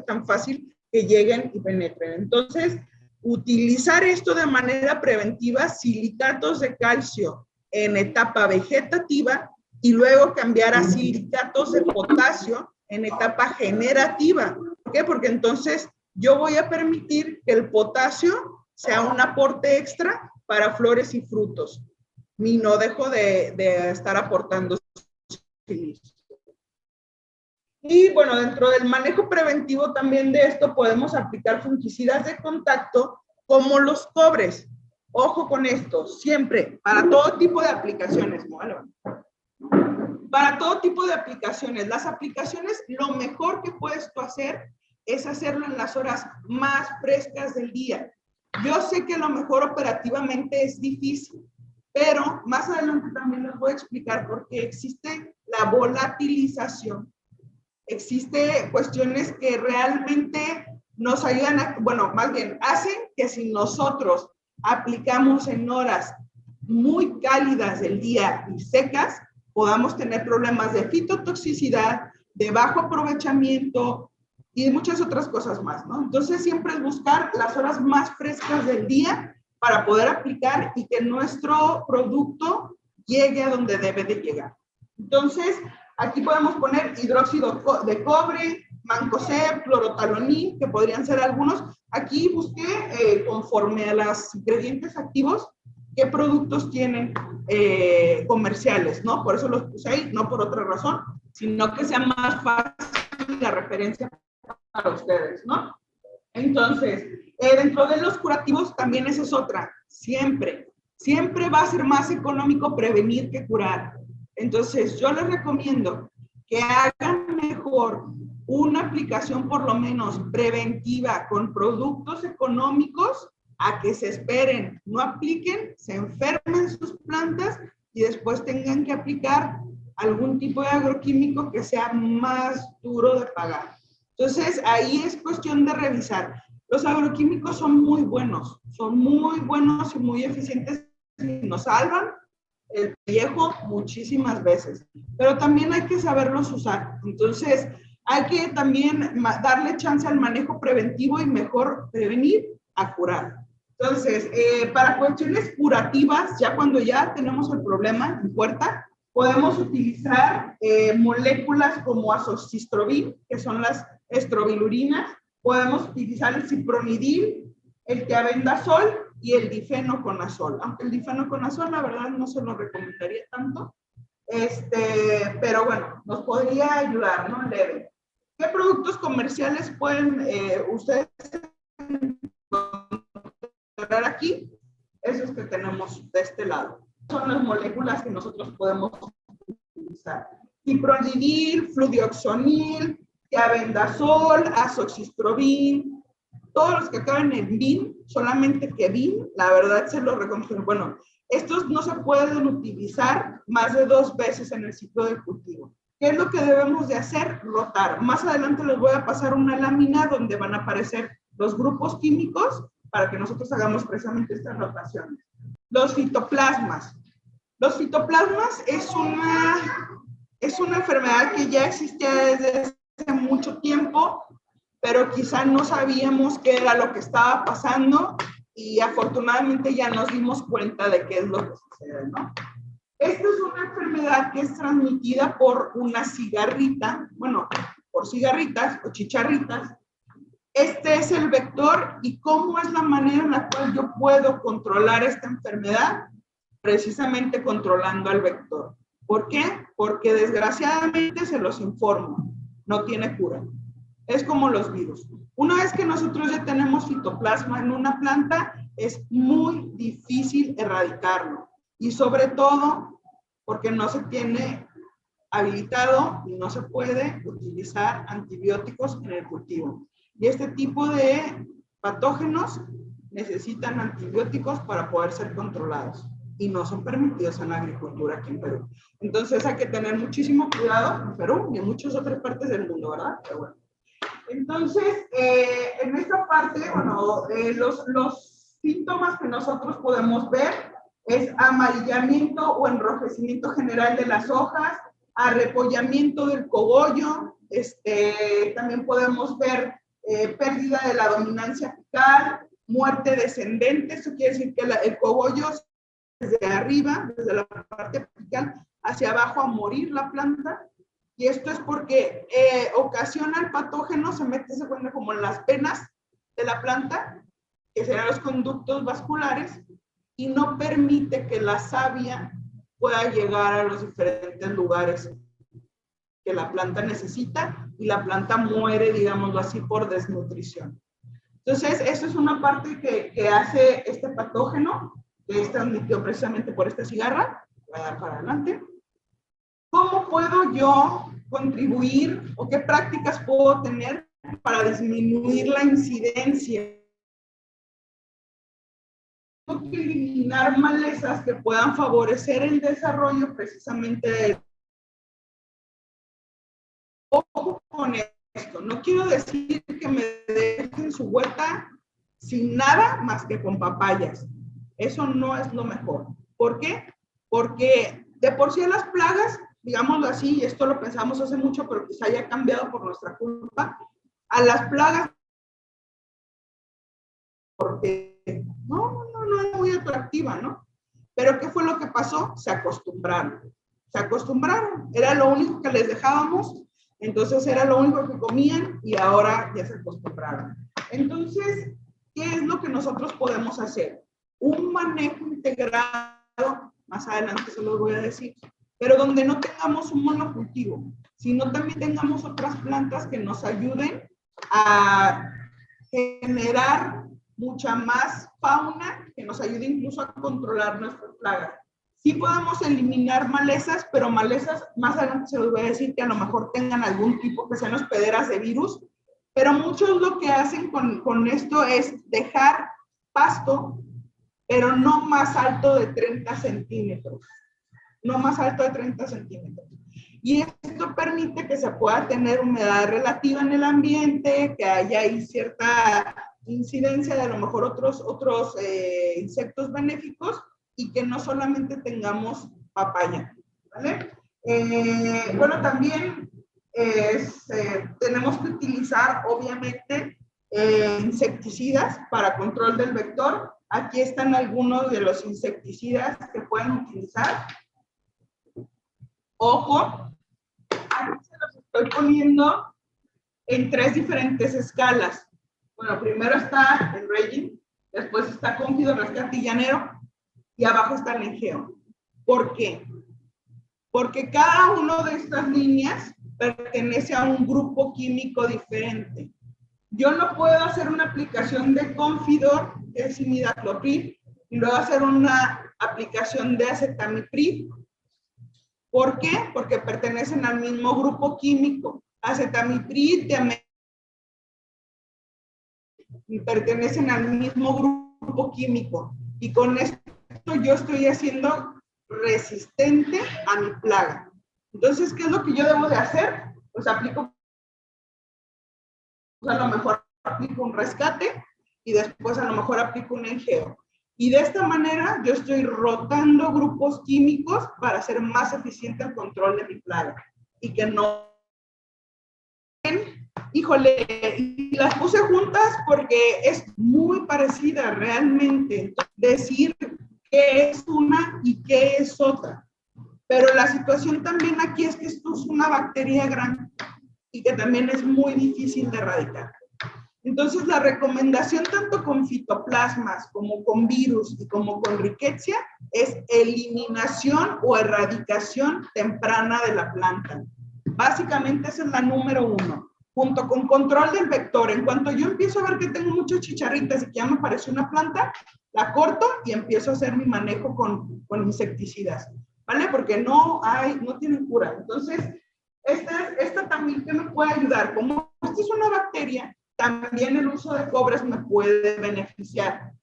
tan fácil que lleguen y penetren. Entonces, utilizar esto de manera preventiva, silicatos de calcio en etapa vegetativa y luego cambiar a silicatos de potasio en etapa generativa. ¿Por qué? Porque entonces yo voy a permitir que el potasio sea un aporte extra para flores y frutos. Y no dejo de estar aportando silicio. Y bueno, dentro del manejo preventivo también de esto podemos aplicar fungicidas de contacto como los cobres. Ojo con esto, siempre, para todo tipo de aplicaciones. Para todo tipo de aplicaciones. Las aplicaciones, lo mejor que puedes tú hacer es hacerlo en las horas más frescas del día. Yo sé que a lo mejor operativamente es difícil, pero más adelante también les voy a explicar por qué existe la volatilización. Existe cuestiones que realmente nos ayudan a, bueno, más bien, hacen que si nosotros aplicamos en horas muy cálidas del día y secas, podamos tener problemas de fitotoxicidad, de bajo aprovechamiento y muchas otras cosas más, ¿no? Entonces, siempre es buscar las horas más frescas del día para poder aplicar y que nuestro producto llegue a donde debe de llegar. Entonces, aquí podemos poner hidróxido de cobre, mancozeb, clorotalonín, que podrían ser algunos. Aquí busqué, conforme a los ingredientes activos, qué productos tienen comerciales, ¿no? Por eso los puse ahí, no por otra razón, sino que sea más fácil la referencia para ustedes, ¿no? Entonces, dentro de los curativos también esa es otra. Siempre va a ser más económico prevenir que curar. Entonces, yo les recomiendo que hagan mejor una aplicación por lo menos preventiva con productos económicos a que se esperen, no apliquen, se enfermen sus plantas y después tengan que aplicar algún tipo de agroquímico que sea más duro de pagar. Entonces, ahí es cuestión de revisar. Los agroquímicos son muy buenos y muy eficientes y nos salvan el pellejo muchísimas veces, pero también hay que saberlos usar. Entonces, hay que también darle chance al manejo preventivo y mejor prevenir a curar. Entonces, para cuestiones curativas, ya cuando ya tenemos el problema en puerta, podemos utilizar moléculas como azoxystrobin, que son las estrobilurinas, podemos utilizar el cipronidil, el tiabendazol y el difenoconazol. Aunque el difenoconazol, la verdad, no se lo recomendaría tanto, pero bueno, nos podría ayudar, ¿no? Leve. ¿Qué productos comerciales pueden ustedes encontrar aquí? Esos que tenemos de este lado. Son las moléculas que nosotros podemos utilizar. Cipronidil, fludioxonil, tiabendazol, azoxystrobin, todos los que acaban en bin, solamente que bin, la verdad se los recomiendo. Bueno, estos no se pueden utilizar más de 2 veces en el ciclo de cultivo. ¿Qué es lo que debemos de hacer? Rotar. Más adelante les voy a pasar una lámina donde van a aparecer los grupos químicos para que nosotros hagamos precisamente estas rotaciones. Los fitoplasmas. Los fitoplasmas es una enfermedad que ya existía desde hace mucho tiempo, pero quizá no sabíamos qué era lo que estaba pasando y afortunadamente ya nos dimos cuenta de qué es lo que sucede, ¿no? Esta es una enfermedad que es transmitida por una cigarrita, bueno, por cigarritas o chicharritas. Este es el vector y cómo es la manera en la cual yo puedo controlar esta enfermedad, precisamente controlando al vector. ¿Por qué? Porque desgraciadamente se los informo, no tiene cura. Es como los virus. Una vez que nosotros ya tenemos fitoplasma en una planta, es muy difícil erradicarlo. Y sobre todo porque no se tiene habilitado y no se puede utilizar antibióticos en el cultivo. Y este tipo de patógenos necesitan antibióticos para poder ser controlados y no son permitidos en la agricultura aquí en Perú. Entonces hay que tener muchísimo cuidado en Perú y en muchas otras partes del mundo, ¿verdad? Pero bueno. Entonces, en esta parte, bueno, los síntomas que nosotros podemos ver es amarillamiento o enrojecimiento general de las hojas, arrepollamiento del cogollo, también podemos ver pérdida de la dominancia apical, muerte descendente. Eso quiere decir que el cogollo desde arriba, desde la parte apical hacia abajo, a morir la planta. Y esto es porque ocasiona el patógeno, se mete, se pone como en las venas de la planta, que serán los conductos vasculares, y no permite que la savia pueda llegar a los diferentes lugares que la planta necesita, y la planta muere, digámoslo así, por desnutrición. Entonces, eso es una parte que hace este patógeno, que es transmitido precisamente por esta cigarra. Voy a dar para adelante. ¿Cómo puedo yo contribuir o qué prácticas puedo tener para disminuir la incidencia? Tengo que eliminar malezas que puedan favorecer el desarrollo precisamente de... Ojo con esto, no quiero decir que me dejen su huerta sin nada más que con papayas. Eso no es lo mejor. ¿Por qué? Porque de por sí las plagas, digámoslo así, y esto lo pensamos hace mucho, pero quizá haya cambiado por nuestra culpa, a las plagas, porque no es muy atractiva, ¿no? Pero ¿qué fue lo que pasó? Se acostumbraron, era lo único que les dejábamos, entonces era lo único que comían y ahora ya se acostumbraron. Entonces, ¿qué es lo que nosotros podemos hacer? Un manejo integrado, más adelante se los voy a decir, pero donde no tengamos un monocultivo, sino también tengamos otras plantas que nos ayuden a generar mucha más fauna, que nos ayude incluso a controlar nuestras plagas. Sí podemos eliminar malezas, pero malezas, más adelante se los voy a decir que a lo mejor tengan algún tipo, que sean hospederas de virus, pero muchos lo que hacen con esto es dejar pasto, pero no más alto de 30 centímetros. No más alto de 30 centímetros. Y esto permite que se pueda tener humedad relativa en el ambiente, que haya ahí cierta incidencia de a lo mejor otros insectos benéficos, y que no solamente tengamos papaya, ¿vale? Bueno, también tenemos que utilizar, obviamente, insecticidas para control del vector. Aquí están algunos de los insecticidas que pueden utilizar. Ojo, aquí se los estoy poniendo en 3 diferentes escalas. Bueno, primero está el Regin, después está Confido, Rescate y Llanero, y abajo está el Engeo. ¿Por qué? Porque cada una de estas líneas pertenece a un grupo químico diferente. Yo no puedo hacer una aplicación de Confidor, que es imidacloprid, y luego hacer una aplicación de acetamiprid. ¿Por qué? Porque pertenecen al mismo grupo químico. Acetamiprid y pertenecen al mismo grupo químico. Y con esto yo estoy haciendo resistente a mi plaga. Entonces, ¿qué es lo que yo debo de hacer? Pues aplico, a lo mejor aplico un rescate y después a lo mejor aplico un engeo. Y de esta manera yo estoy rotando grupos químicos para hacer más eficiente el control de mi plaga. Y que no... Híjole, y las puse juntas porque es muy parecida realmente. Decir qué es una y qué es otra. Pero la situación también aquí es que esto es una bacteria grande y que también es muy difícil de erradicar. Entonces, la recomendación tanto con fitoplasmas como con virus y como con rickettsia es eliminación o erradicación temprana de la planta. Básicamente esa es la número 1. junto con control del vector. En cuanto yo empiezo a ver que tengo muchas chicharritas y que ya me apareció una planta, la corto y empiezo a hacer mi manejo con insecticidas, ¿vale? Porque no tienen cura. Entonces, esta también que me puede ayudar. Como esta es una bacteria, también el uso de cobres me puede beneficiar,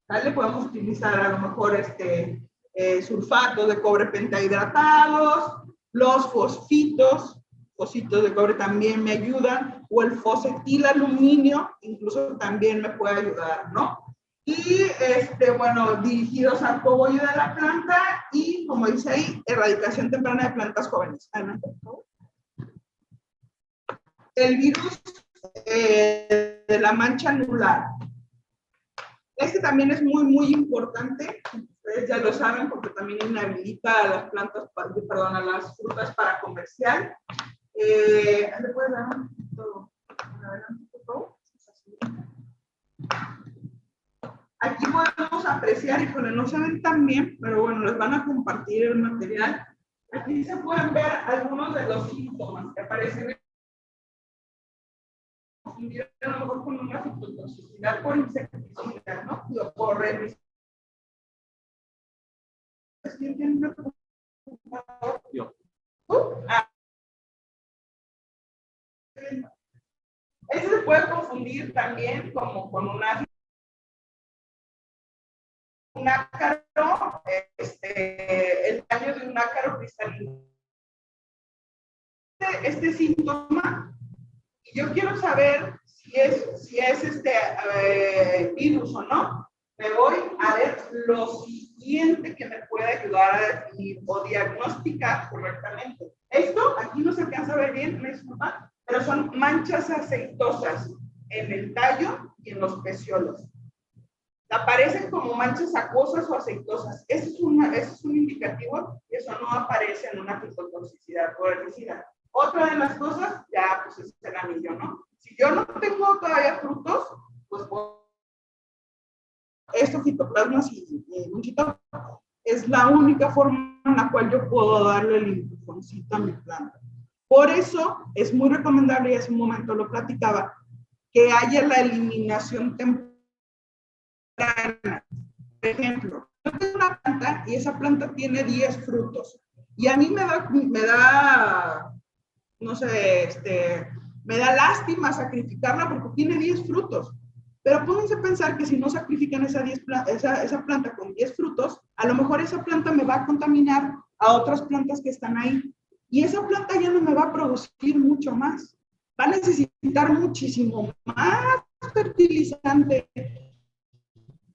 ¿vale? Podemos utilizar a lo mejor sulfatos de cobre pentahidratados, los fosfitos de cobre también me ayudan, o el fosfetilaluminio incluso también me puede ayudar, ¿no? Y, bueno, dirigidos al cogollo de la planta y, como dice ahí, erradicación temprana de plantas jóvenes. Adelante, por favor. El virus de la mancha anular. Este también es muy, muy importante. Ustedes ya lo saben porque también inhabilita a las plantas, perdón, a las frutas para comercial. ¿Le puedes dar un poquito adelante, por favor? Aquí podemos apreciar, y no se ven tan bien, pero bueno, les van a compartir el material. Aquí se pueden ver algunos de los síntomas que aparecen. A lo mejor con una fitotoxicidad por insecticida, ¿no? O por herbicida. Eso se puede confundir también como con un ácaro, el daño de un ácaro cristalino. Este síntoma, y yo quiero saber si es virus o no, me voy a ver lo siguiente que me puede ayudar a definir o diagnosticar correctamente. Esto aquí no se alcanza a ver bien, me disculpa, pero son manchas aceitosas en el tallo y en los peciolos. Aparecen como manchas acuosas o aceitosas. Ese es un indicativo y eso no aparece en una fitotoxicidad o herbicida. Otra de las cosas, ya pues es el anillo, ¿no? Si yo no tengo todavía frutos, pues estos fitoplasmas y un chito es la única forma en la cual yo puedo darle el empujoncito a mi planta. Por eso es muy recomendable, y hace un momento lo platicaba, que haya la eliminación temprana. Por ejemplo, yo tengo una planta y esa planta tiene 10 frutos. Y a mí me da no sé, me da lástima sacrificarla porque tiene 10 frutos. Pero pónganse a pensar que si no sacrifican esa planta con 10 frutos, a lo mejor esa planta me va a contaminar a otras plantas que están ahí. Y esa planta ya no me va a producir mucho más. Va a necesitar muchísimo más fertilizante,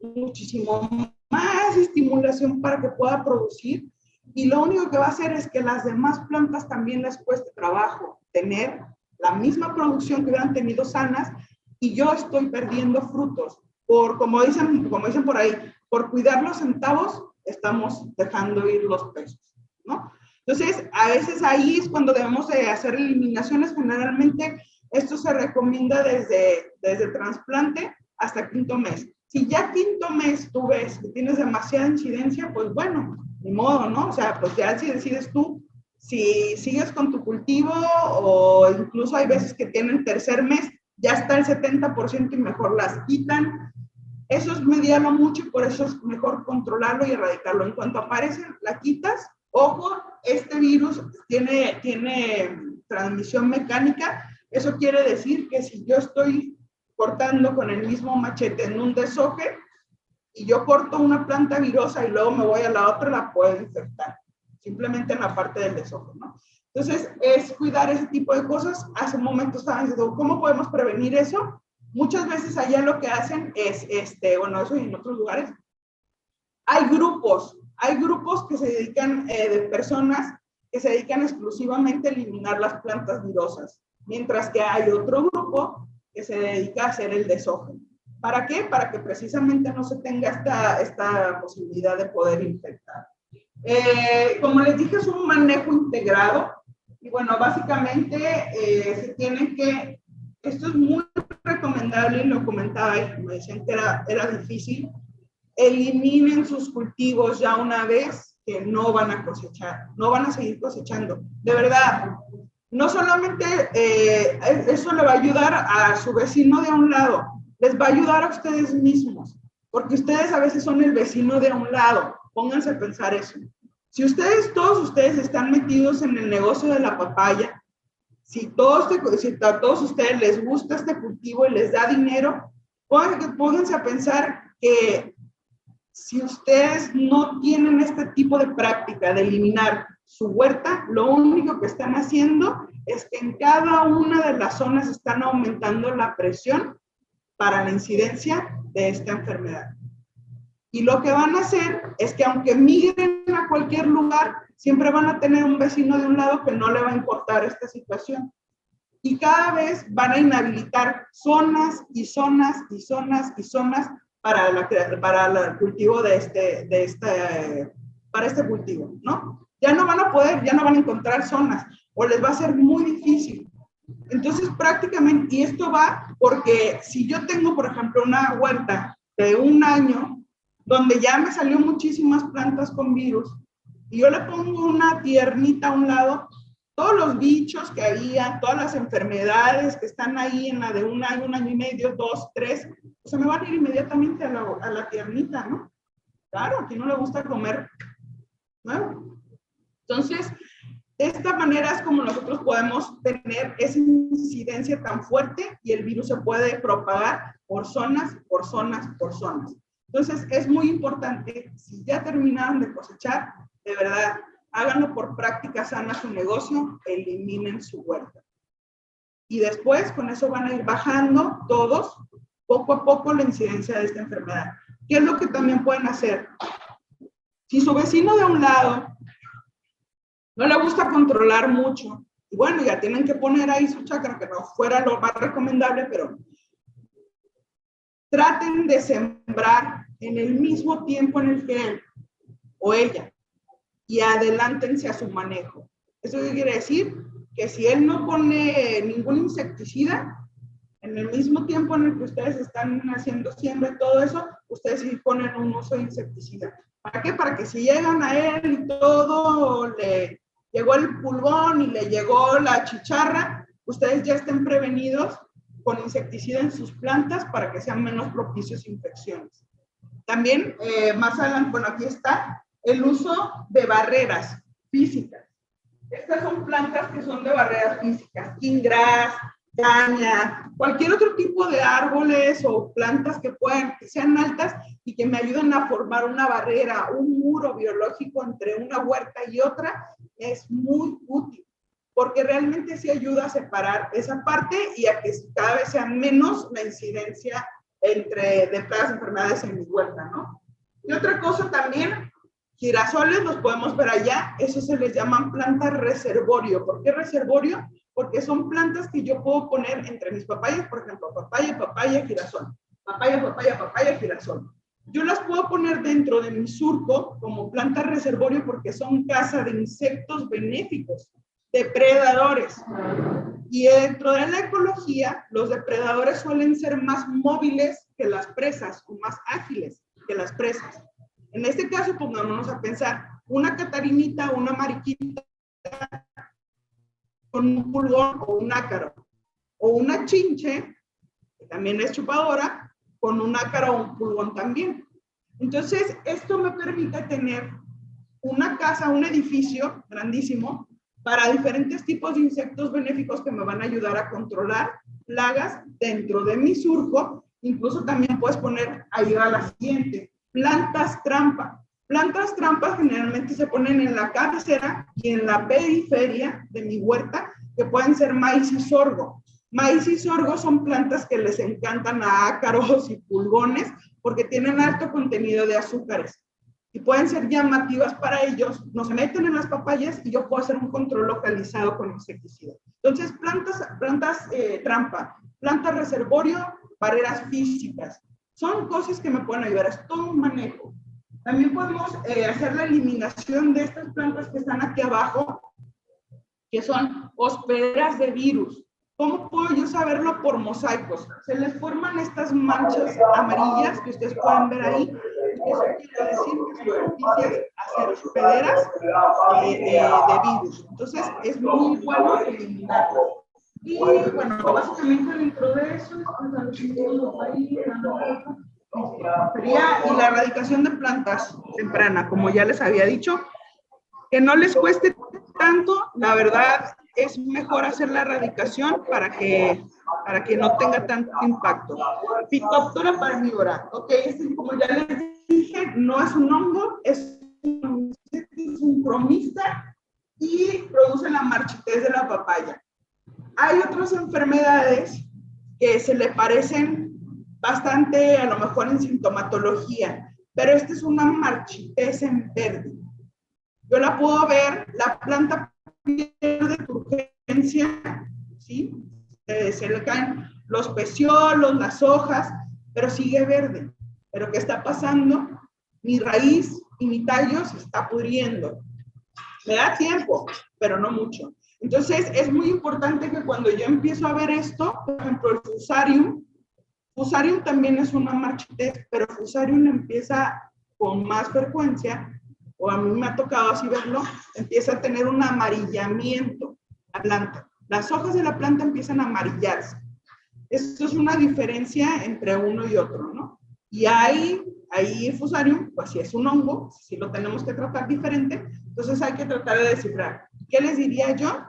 muchísimo más estimulación para que pueda producir. Y lo único que va a hacer es que las demás plantas también les cueste trabajo tener la misma producción que hubieran tenido sanas, y yo estoy perdiendo frutos. Como dicen por ahí, por cuidar los centavos, estamos dejando ir los pesos, ¿no? Entonces, a veces ahí es cuando debemos de hacer eliminaciones. Generalmente, esto se recomienda desde trasplante hasta quinto mes. Si ya quinto mes tú ves que tienes demasiada incidencia, pues bueno, ni modo, ¿no? O sea, pues ya si decides tú, si sigues con tu cultivo, o incluso hay veces que tienen tercer mes, ya está el 70% y mejor las quitan. Eso es mediarlo mucho y por eso es mejor controlarlo y erradicarlo. En cuanto aparece, la quitas. Ojo, este virus tiene transmisión mecánica. Eso quiere decir que si yo estoy cortando con el mismo machete en un deshoje y yo corto una planta virosa y luego me voy a la otra, la puedo infectar, simplemente en la parte del deshoje, ¿no? Entonces, es cuidar ese tipo de cosas. Hace un momento estaban diciendo, ¿cómo podemos prevenir eso? Muchas veces allá lo que hacen es, bueno, eso y en otros lugares, hay grupos que se dedican, de personas que se dedican exclusivamente a eliminar las plantas virosas, mientras que hay otro grupo que se dedica a hacer el deshoje. ¿Para qué? Para que precisamente no se tenga esta posibilidad de poder infectar. Como les dije, es un manejo integrado. Y bueno, básicamente se tiene que, esto es muy recomendable, y lo comentaba y me decían que era difícil, eliminen sus cultivos ya una vez que no van a cosechar, no van a seguir cosechando. De verdad, no solamente eso le va a ayudar a su vecino de a un lado, les va a ayudar a ustedes mismos, porque ustedes a veces son el vecino de a un lado. Pónganse a pensar eso. Si ustedes, todos ustedes están metidos en el negocio de la papaya, si a todos ustedes les gusta este cultivo y les da dinero, pónganse a pensar que si ustedes no tienen este tipo de práctica de eliminar su huerta, lo único que están haciendo es que en cada una de las zonas están aumentando la presión para la incidencia de esta enfermedad. Y lo que van a hacer es que aunque migren a cualquier lugar, siempre van a tener un vecino de un lado que no le va a importar esta situación. Y cada vez van a inhabilitar zonas y zonas y zonas y zonas para el cultivo para este cultivo, ¿no? Ya no van a poder, ya no van a encontrar zonas o les va a ser muy difícil. Entonces prácticamente, y esto va porque si yo tengo, por ejemplo, una huerta de un año donde ya me salió muchísimas plantas con virus y yo le pongo una tiernita a un lado, todos los bichos que había, todas las enfermedades que están ahí en la de un año y medio, 2, 3, pues se me van a ir inmediatamente a la tiernita, ¿no? Claro, a quien no le gusta comer nuevo. Entonces, de esta manera es como nosotros podemos tener esa incidencia tan fuerte y el virus se puede propagar por zonas, por zonas, por zonas. Entonces, es muy importante, si ya terminaron de cosechar, de verdad, háganlo por práctica sana su negocio, eliminen su huerta. Y después, con eso van a ir bajando todos, poco a poco, la incidencia de esta enfermedad. ¿Qué es lo que también pueden hacer? Si su vecino de un lado no le gusta controlar mucho, y bueno, ya tienen que poner ahí su chacra, que no fuera lo más recomendable, pero traten de sembrar en el mismo tiempo en el que él o ella, y adelántense a su manejo. ¿Eso qué quiere decir? Que si él no pone ningún insecticida, en el mismo tiempo en el que ustedes están haciendo siembra y todo eso, ustedes sí ponen un uso de insecticida. ¿Para qué? Para que si llegan a él y todo, le llegó el pulgón y le llegó la chicharra, ustedes ya estén prevenidos con insecticida en sus plantas para que sean menos propicios a infecciones. También, más adelante, bueno, aquí está el uso de barreras físicas. Estas son plantas que son de barreras físicas, king grass, caña, cualquier otro tipo de árboles o plantas que sean altas y que me ayuden a formar una barrera, un muro biológico entre una huerta y otra, es muy útil, porque realmente sí ayuda a separar esa parte y a que cada vez sea menos la incidencia de plagas y enfermedades en mi huerta, ¿no? Y otra cosa también, girasoles los podemos ver allá, eso se les llaman plantas reservorio. ¿Por qué reservorio? Porque son plantas que yo puedo poner entre mis papayas, por ejemplo, papaya, papaya, girasol, papaya, papaya, papaya, girasol. Yo las puedo poner dentro de mi surco como planta reservorio porque son casa de insectos benéficos, depredadores. Y dentro de la ecología, los depredadores suelen ser más móviles que las presas o más ágiles que las presas. En este caso, pongámonos a pensar, una catarinita o una mariquita con un pulgón o un ácaro, o una chinche, que también es chupadora, con un ácaro o un pulgón también. Entonces, esto me permite tener una casa, un edificio grandísimo para diferentes tipos de insectos benéficos que me van a ayudar a controlar plagas dentro de mi surco. Incluso también puedes poner, ahí va la siguiente, plantas trampa. Plantas trampas generalmente se ponen en la cabecera y en la periferia de mi huerta, que pueden ser maíz y sorgo. Maíz y sorgo son plantas que les encantan a ácaros y pulgones porque tienen alto contenido de azúcares y pueden ser llamativas para ellos. No se meten en las papayas y yo puedo hacer un control localizado con insecticida. Entonces, plantas trampa, plantas reservorio, barreras físicas. Son cosas que me pueden ayudar. Es todo un manejo. También podemos hacer la eliminación de estas plantas que están aquí abajo, que son hospederas de virus. ¿Cómo puedo yo saberlo? Por mosaicos. Se les forman estas manchas amarillas que ustedes pueden ver ahí. Eso quiere decir que su superficies hospederas de virus. Entonces, es muy bueno eliminarlas. Y bueno, básicamente dentro de eso, y la erradicación de plantas temprana, como ya les había dicho, que no les cueste tanto, la verdad es mejor hacer la erradicación para que no tenga tanto impacto. Phytophthora parvivora, ok, como ya les dije, no es un hongo, es un cromista y produce la marchitez de la papaya. Hay otras enfermedades que se le parecen bastante, a lo mejor en sintomatología, pero esta es una marchitez en verde. Yo la puedo ver, la planta pierde turgencia, ¿sí? Se le caen los peciolos, las hojas, pero sigue verde. ¿Pero qué está pasando? Mi raíz y mi tallo se está pudriendo. Me da tiempo, pero no mucho. Entonces, es muy importante que cuando yo empiezo a ver esto, por ejemplo, el Fusarium también es una marchitez, pero Fusarium empieza con más frecuencia, o a mí me ha tocado así verlo, empieza a tener un amarillamiento la planta. Las hojas de la planta empiezan a amarillarse. Esto es una diferencia entre uno y otro, ¿no? Y ahí Fusarium, pues si es un hongo, si lo tenemos que tratar diferente, entonces hay que tratar de descifrar. ¿Qué les diría yo?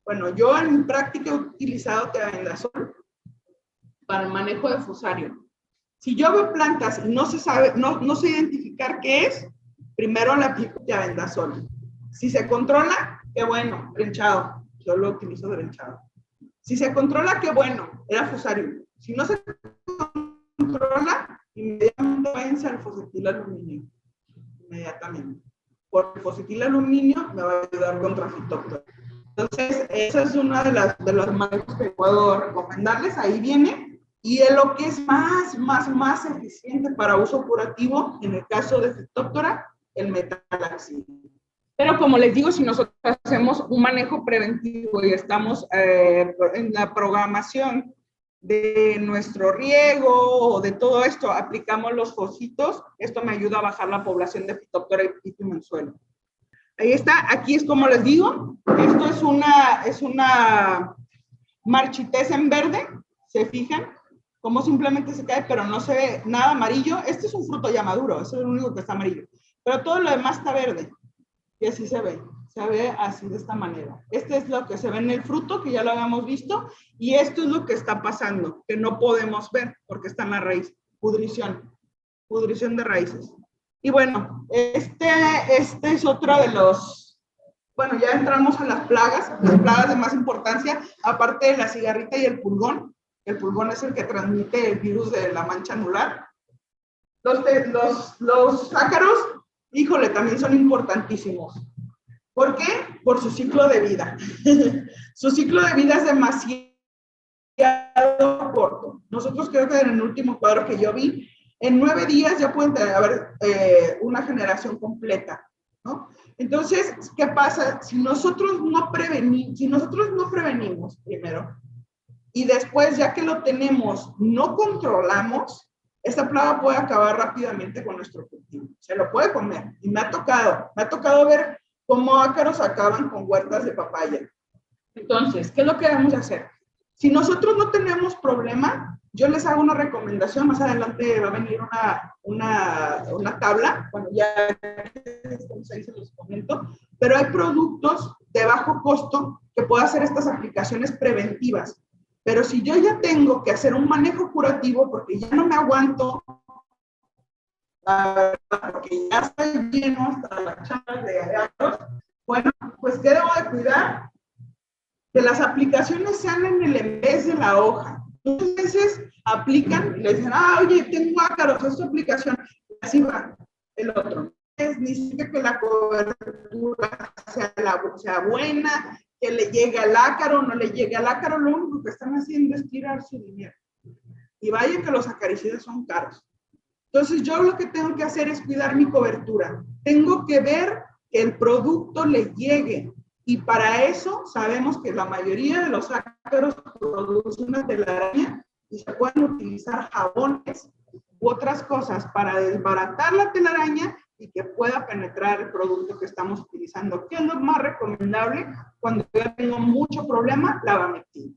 Bueno, yo en mi práctica he utilizado tiabendazol para el manejo de Fusarium. Si yo veo plantas y no se sabe, no sé identificar qué es, primero la aplico tiabendazol. Si se controla, qué bueno, drenchado. Yo lo utilizo drenchado. Si se controla, qué bueno, era Fusarium. Si no se controla, inmediatamente váyanse al fosfetilaluminio. Inmediatamente. Porque el fosfetilaluminio me va a ayudar contra Phytophthora. Entonces, esa es una de los manejos que puedo recomendarles. Ahí viene. Y de lo que es más eficiente para uso curativo, en el caso de Phytophthora, el metalaxil. Pero como les digo, si nosotros hacemos un manejo preventivo y estamos en la programación de nuestro riego o de todo esto, aplicamos los fosfitos, esto me ayuda a bajar la población de Phytophthora en el suelo. Ahí está, aquí es como les digo, esto es una marchitez en verde, ¿se fijan? Como simplemente se cae, pero no se ve nada amarillo. Este es un fruto ya maduro, eso es lo único que está amarillo. Pero todo lo demás está verde. Y así se ve así de esta manera. Este es lo que se ve en el fruto, que ya lo habíamos visto, y esto es lo que está pasando, que no podemos ver porque está en la raíz. Pudrición de raíces. Y bueno, este es otro de los, bueno, ya entramos a las plagas de más importancia, aparte de la cigarrita y el pulgón. El pulgón es el que transmite el virus de la mancha anular. Los ácaros, híjole, también son importantísimos. ¿Por qué? Por su ciclo de vida. Su ciclo de vida es demasiado corto. Nosotros creo que en el último cuadro que yo vi, en 9 días ya pueden haber una generación completa, ¿no? Entonces, ¿qué pasa? Si nosotros no prevenimos primero, y después, ya que lo tenemos, no controlamos, esta plaga puede acabar rápidamente con nuestro cultivo. Se lo puede comer. Y me ha tocado ver cómo ácaros acaban con huertas de papaya. Entonces, ¿qué es lo que debemos hacer? Si nosotros no tenemos problema, yo les hago una recomendación. Más adelante va a venir una tabla. Bueno, ya ahí se los comento. Pero hay productos de bajo costo que pueden hacer estas aplicaciones preventivas. Pero si yo ya tengo que hacer un manejo curativo porque ya no me aguanto, porque ya estoy lleno hasta las chapas de ácaros, bueno, pues ¿qué debo de cuidar? Que las aplicaciones sean en vez de la hoja. Muchas veces aplican y le dicen, oye, tengo ácaros, es tu aplicación. Y así va el otro. Ni siquiera que la cobertura sea buena, que le llegue al ácaro, no le llegue al ácaro, lo único que están haciendo es tirar su dinero. Y vaya que los acaricidas son caros. Entonces yo lo que tengo que hacer es cuidar mi cobertura. Tengo que ver que el producto le llegue. Y para eso sabemos que la mayoría de los ácaros producen una telaraña y se pueden utilizar jabones u otras cosas para desbaratar la telaraña y que pueda penetrar el producto que estamos utilizando. ¿Qué es lo más recomendable cuando yo tengo mucho problema? La abamectina.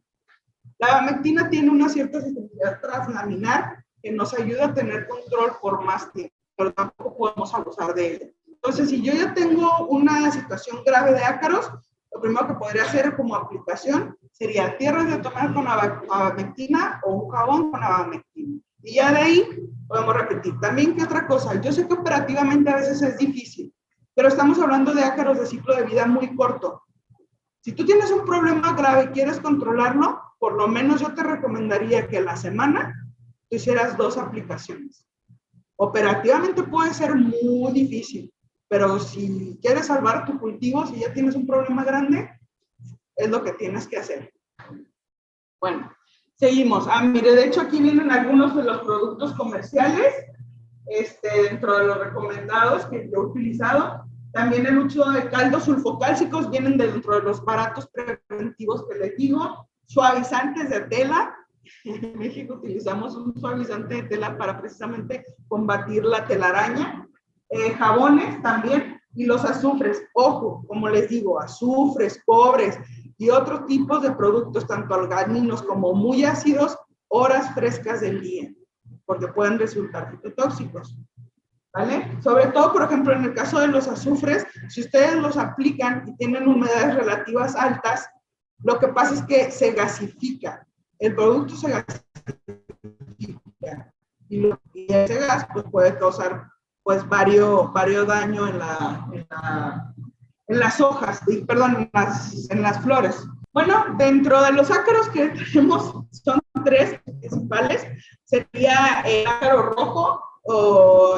La abamectina tiene una cierta sensibilidad translaminar que nos ayuda a tener control por más tiempo, pero tampoco podemos abusar de ella. Entonces, si yo ya tengo una situación grave de ácaros, lo primero que podría hacer como aplicación sería tierras de tomar con abamectina o un jabón con abamectina. Y ya de ahí podemos repetir. También, ¿qué otra cosa? Yo sé que operativamente a veces es difícil, pero estamos hablando de ácaros de ciclo de vida muy corto. Si tú tienes un problema grave y quieres controlarlo, por lo menos yo te recomendaría que a la semana tú hicieras 2 aplicaciones. Operativamente puede ser muy difícil, pero si quieres salvar tu cultivo, si ya tienes un problema grande, es lo que tienes que hacer. Bueno, seguimos. Mire, de hecho aquí vienen algunos de los productos comerciales, dentro de los recomendados que yo he utilizado. También el uso de caldos sulfocálcicos vienen dentro de los baratos preventivos que les digo. Suavizantes de tela. En México utilizamos un suavizante de tela para precisamente combatir la telaraña. Jabones también, y los azufres. Ojo, como les digo, azufres, cobres y otros tipos de productos, tanto alcalinos como muy ácidos, horas frescas del día, porque pueden resultar fitotóxicos. ¿Vale? Sobre todo, por ejemplo, en el caso de los azufres, si ustedes los aplican y tienen humedades relativas altas, lo que pasa es que se gasifica. El producto se gasifica. Y ese gas pues, puede causar pues vario daño en las hojas, perdón, en las flores. Bueno, dentro de los ácaros que tenemos, son 3 principales. Sería el ácaro rojo, o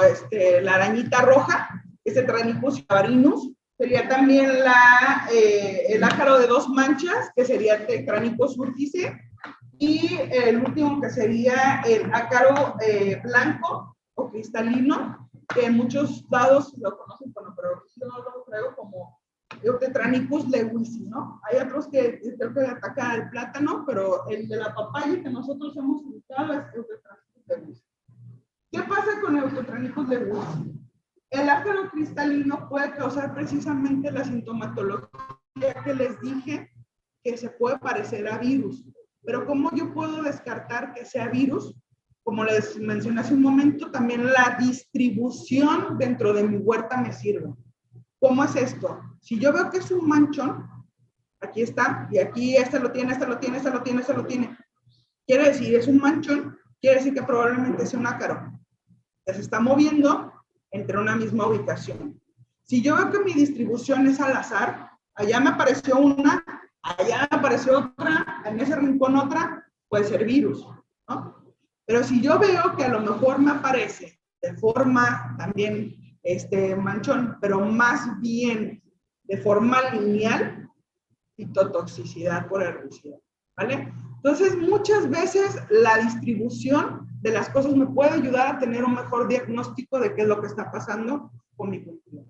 la arañita roja, que es el Tranicus javarinus. Sería también el ácaro de 2 manchas, que sería el Tranicus urtice. Y el último que sería el ácaro blanco o cristalino, que en muchos lados lo conocen, bueno, pero yo lo traigo como Eutetranicus lewisi, ¿no? Hay otros que creo que atacan al plátano, pero el de la papaya que nosotros hemos ubicado es Eutetranicus lewisi. ¿Qué pasa con Eutetranicus lewisi? El ácaro cristalino puede causar precisamente la sintomatología que les dije, que se puede parecer a virus. Pero ¿cómo yo puedo descartar que sea virus? Como les mencioné hace un momento, también la distribución dentro de mi huerta me sirve. ¿Cómo es esto? Si yo veo que es un manchón, aquí está, y aquí este lo tiene, este lo tiene, este lo tiene, este lo tiene. Quiere decir, es un manchón, quiere decir que probablemente sea un ácaro, que se está moviendo entre una misma ubicación. Si yo veo que mi distribución es al azar, allá me apareció una, allá me apareció otra, en ese rincón otra, puede ser virus, ¿no? Pero si yo veo que a lo mejor me aparece de forma también manchón, pero más bien de forma lineal, fitotoxicidad por herbicida, ¿vale? Entonces, muchas veces la distribución de las cosas me puede ayudar a tener un mejor diagnóstico de qué es lo que está pasando con mi cultivo.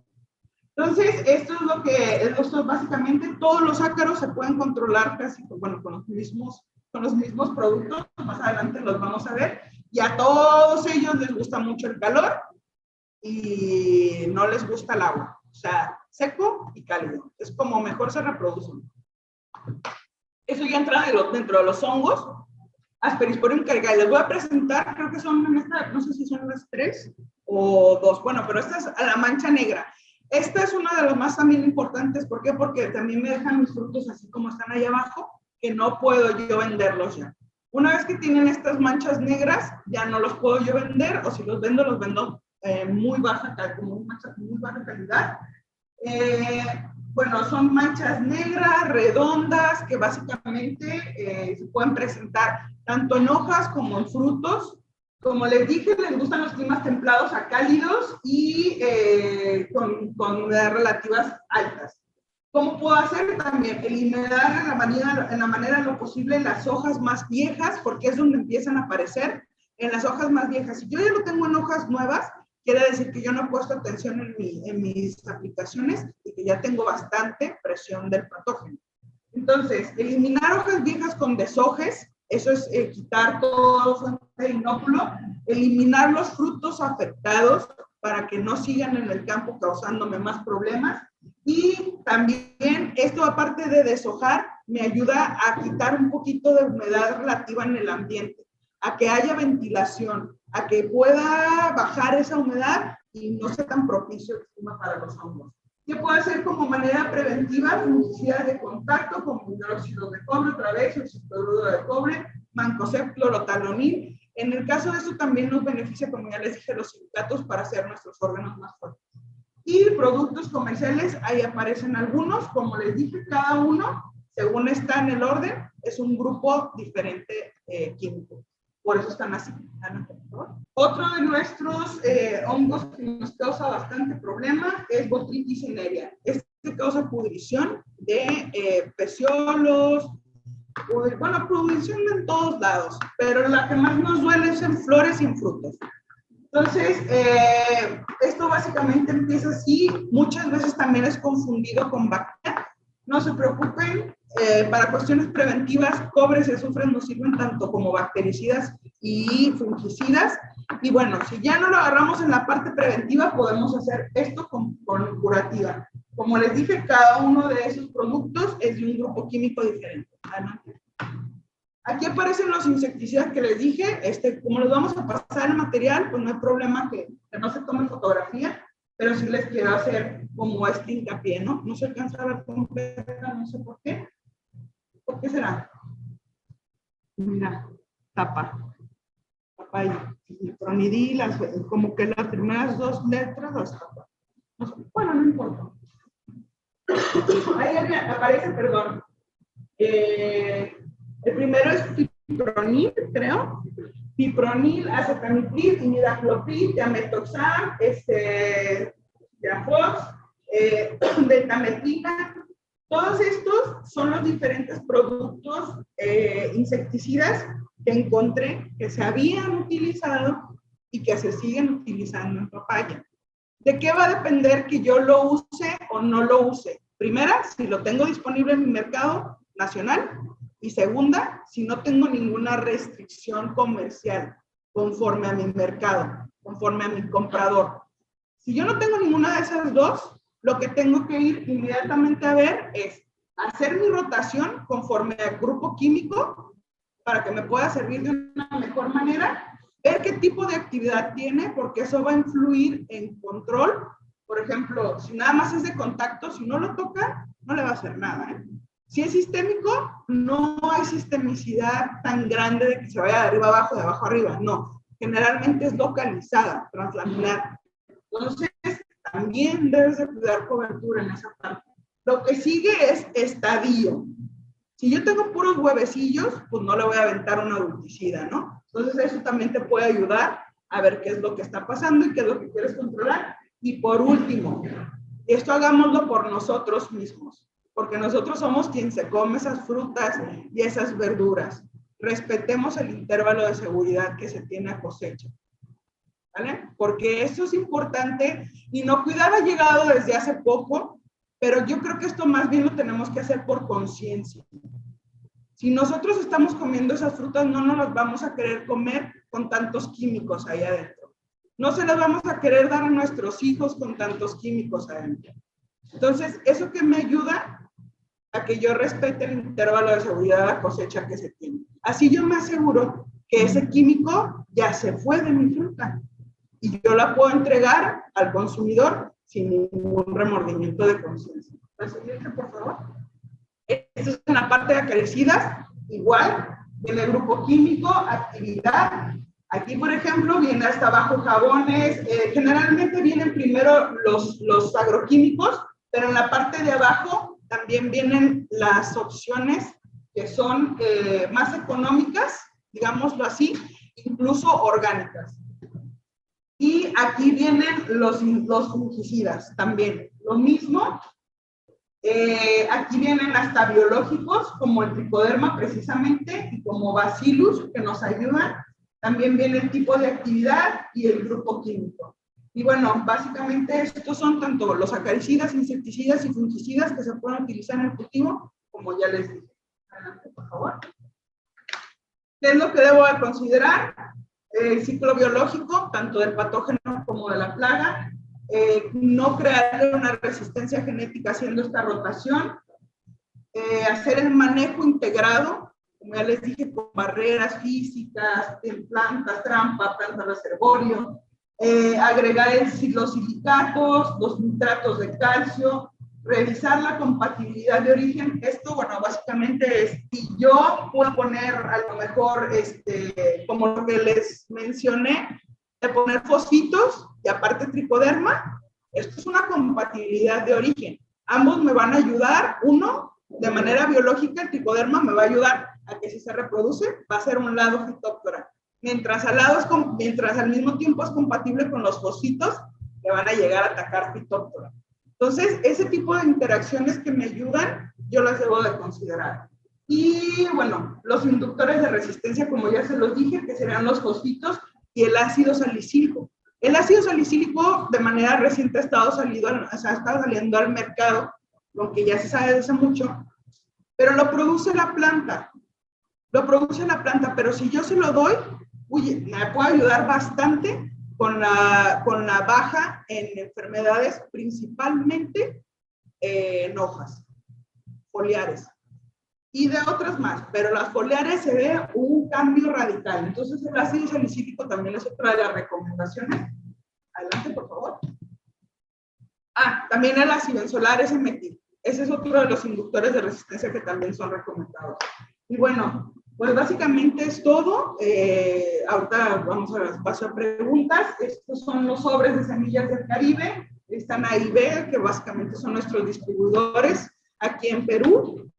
Entonces, esto es básicamente, todos los ácaros se pueden controlar casi, bueno, con los mismos productos, más adelante los vamos a ver, y a todos ellos les gusta mucho el calor y no les gusta el agua, o sea, seco y cálido, es como mejor se reproducen. Eso ya entra dentro de los hongos, Aspergillus caricae. Les voy a presentar, creo que son en esta, no sé si son las 3 o 2, bueno, pero esta es la mancha negra. Esta es una de las más también importantes, ¿por qué? Porque también me dejan mis frutos así como están ahí abajo, que no puedo yo venderlos ya. Una vez que tienen estas manchas negras, ya no los puedo yo vender, o si los vendo muy baja calidad. Bueno, son manchas negras, redondas, que básicamente se pueden presentar tanto en hojas como en frutos. Como les dije, les gustan los climas templados a cálidos y con humedades relativas altas. ¿Cómo puedo hacer? También eliminar en la manera de lo posible las hojas más viejas, porque es donde empiezan a aparecer en las hojas más viejas. Si yo ya lo tengo en hojas nuevas, quiere decir que yo no he puesto atención en mis aplicaciones y que ya tengo bastante presión del patógeno. Entonces, eliminar hojas viejas con deshojes, eso es quitar todo fuente de inóculo, eliminar los frutos afectados para que no sigan en el campo causándome más problemas. Y también esto, aparte de deshojar, me ayuda a quitar un poquito de humedad relativa en el ambiente, a que haya ventilación, a que pueda bajar esa humedad y no sea tan propicio el clima para los hongos. ¿Qué puedo hacer como manera preventiva? Fungicidas de contacto, como hidróxido de cobre, otra vez, el cianuro de cobre, mancozeb, clorotalonil. En el caso de eso también nos beneficia, como ya les dije, los silicatos para hacer nuestros órganos más fuertes. Y productos comerciales, ahí aparecen algunos, como les dije, cada uno, según está en el orden, es un grupo diferente químico. Por eso están así. Otro de nuestros hongos que nos causa bastante problema es Botrytis cinerea. Este causa pudrición de peciolos, bueno, pudrición en todos lados, pero la que más nos duele es en flores y en frutos. Entonces, esto básicamente empieza así. Muchas veces también es confundido con bacterias. No se preocupen, para cuestiones preventivas, cobre y azufre nos sirven tanto como bactericidas y fungicidas. Y bueno, si ya no lo agarramos en la parte preventiva, podemos hacer esto con curativa. Como les dije, cada uno de esos productos es de un grupo químico diferente. Aquí aparecen los insecticidas que les dije. Como les vamos a pasar el material, pues no hay problema que no se tome fotografía, pero sí les quiero hacer como este hincapié, ¿no? No se alcanza a ver completa, no sé por qué. ¿Por qué será? Mira, tapa y pronidil, como que las primeras dos letras las tapa. Bueno, no importa. Ahí aparece, perdón. El primero es fipronil, creo. Fipronil, acetamipril, imidacloprid, diametoxam, diafox, betametina. Todos estos son los diferentes productos insecticidas que encontré que se habían utilizado y que se siguen utilizando en papaya. ¿De qué va a depender que yo lo use o no lo use? Primera, si lo tengo disponible en mi mercado nacional. Y segunda, si no tengo ninguna restricción comercial conforme a mi mercado, conforme a mi comprador. Si yo no tengo ninguna de esas dos, lo que tengo que ir inmediatamente a ver es hacer mi rotación conforme al grupo químico para que me pueda servir de una mejor manera, ver qué tipo de actividad tiene, porque eso va a influir en control. Por ejemplo, si nada más es de contacto, si no lo toca, no le va a hacer nada, ¿eh? Si es sistémico, no hay sistemicidad tan grande de que se vaya de arriba abajo, de abajo arriba. No, generalmente es localizada, translaminar. Entonces, también debes de cuidar cobertura en esa parte. Lo que sigue es estadio. Si yo tengo puros huevecillos, pues no le voy a aventar un adulticida, ¿no? Entonces, eso también te puede ayudar a ver qué es lo que está pasando y qué es lo que quieres controlar. Y por último, esto hagámoslo por nosotros mismos, porque nosotros somos quien se come esas frutas y esas verduras. Respetemos el intervalo de seguridad que se tiene a cosecha, ¿vale? Porque eso es importante y no cuidar ha llegado desde hace poco, pero yo creo que esto más bien lo tenemos que hacer por conciencia. Si nosotros estamos comiendo esas frutas, no nos las vamos a querer comer con tantos químicos ahí adentro. No se las vamos a querer dar a nuestros hijos con tantos químicos adentro. Entonces, ¿eso qué me ayuda? A que yo respete el intervalo de seguridad de la cosecha que se tiene. Así yo me aseguro que ese químico ya se fue de mi fruta y yo la puedo entregar al consumidor sin ningún remordimiento de conciencia. ¿La siguiente, por favor? Esta es una parte de acaricidas, igual, en el grupo químico, actividad. Aquí, por ejemplo, viene hasta abajo jabones. Generalmente vienen primero los agroquímicos, pero en la parte de abajo también vienen las opciones que son más económicas, digámoslo así, incluso orgánicas. Y aquí vienen los fungicidas también. Lo mismo, aquí vienen hasta biológicos, como el tricoderma precisamente, y como bacillus, que nos ayudan. También viene el tipo de actividad y el grupo químico. Y bueno, básicamente estos son tanto los acaricidas, insecticidas y fungicidas que se pueden utilizar en el cultivo, como ya les dije. Adelante, por favor. ¿Qué es lo que debo de considerar? El ciclo biológico, tanto del patógeno como de la plaga. No crear una resistencia genética haciendo esta rotación. Hacer el manejo integrado, como ya les dije, con barreras físicas, en plantas trampa, plantas reservorio. Agregar los silicatos, los nitratos de calcio, revisar la compatibilidad de origen. Esto, bueno, básicamente es, si yo puedo poner a lo mejor, como lo que les mencioné, de poner fosfitos y aparte tricoderma, esto es una compatibilidad de origen. Ambos me van a ayudar, uno, de manera biológica, el tricoderma me va a ayudar a que si se reproduce, va a ser un lado Phytophthora. Mientras al mismo tiempo es compatible con los fosfitos que van a llegar a atacar Phytophthora. Entonces, ese tipo de interacciones que me ayudan, yo las debo de considerar. Y bueno, los inductores de resistencia, como ya se los dije, que serían los fosfitos y el ácido salicílico. El ácido salicílico de manera reciente ha estado saliendo al mercado, aunque ya se sabe desde hace mucho, pero lo produce la planta. Lo produce la planta, pero si yo se lo doy, me puede ayudar bastante con la baja en enfermedades, principalmente en hojas, foliares, y de otras más, pero las foliares se ve un cambio radical. Entonces el ácido salicílico también es otra de las recomendaciones. Adelante, por favor. También el ácido ensolar es metil. Ese es otro de los inductores de resistencia que también son recomendados. Y bueno, pues básicamente es todo. Ahorita vamos a pasar a preguntas. Estos son los sobres de semillas del Caribe. Están A y B, que básicamente son nuestros distribuidores aquí en Perú.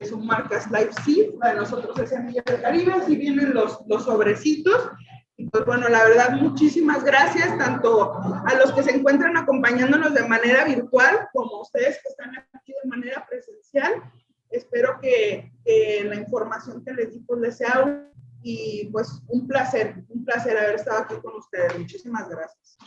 Son marcas Life Seed, la de nosotros es Semillas del Caribe. Así vienen los sobrecitos. Y pues bueno, la verdad, muchísimas gracias tanto a los que se encuentran acompañándonos de manera virtual como a ustedes que están aquí de manera presencial. Espero que la información que les di pues les sea útil y pues un placer haber estado aquí con ustedes. Muchísimas gracias.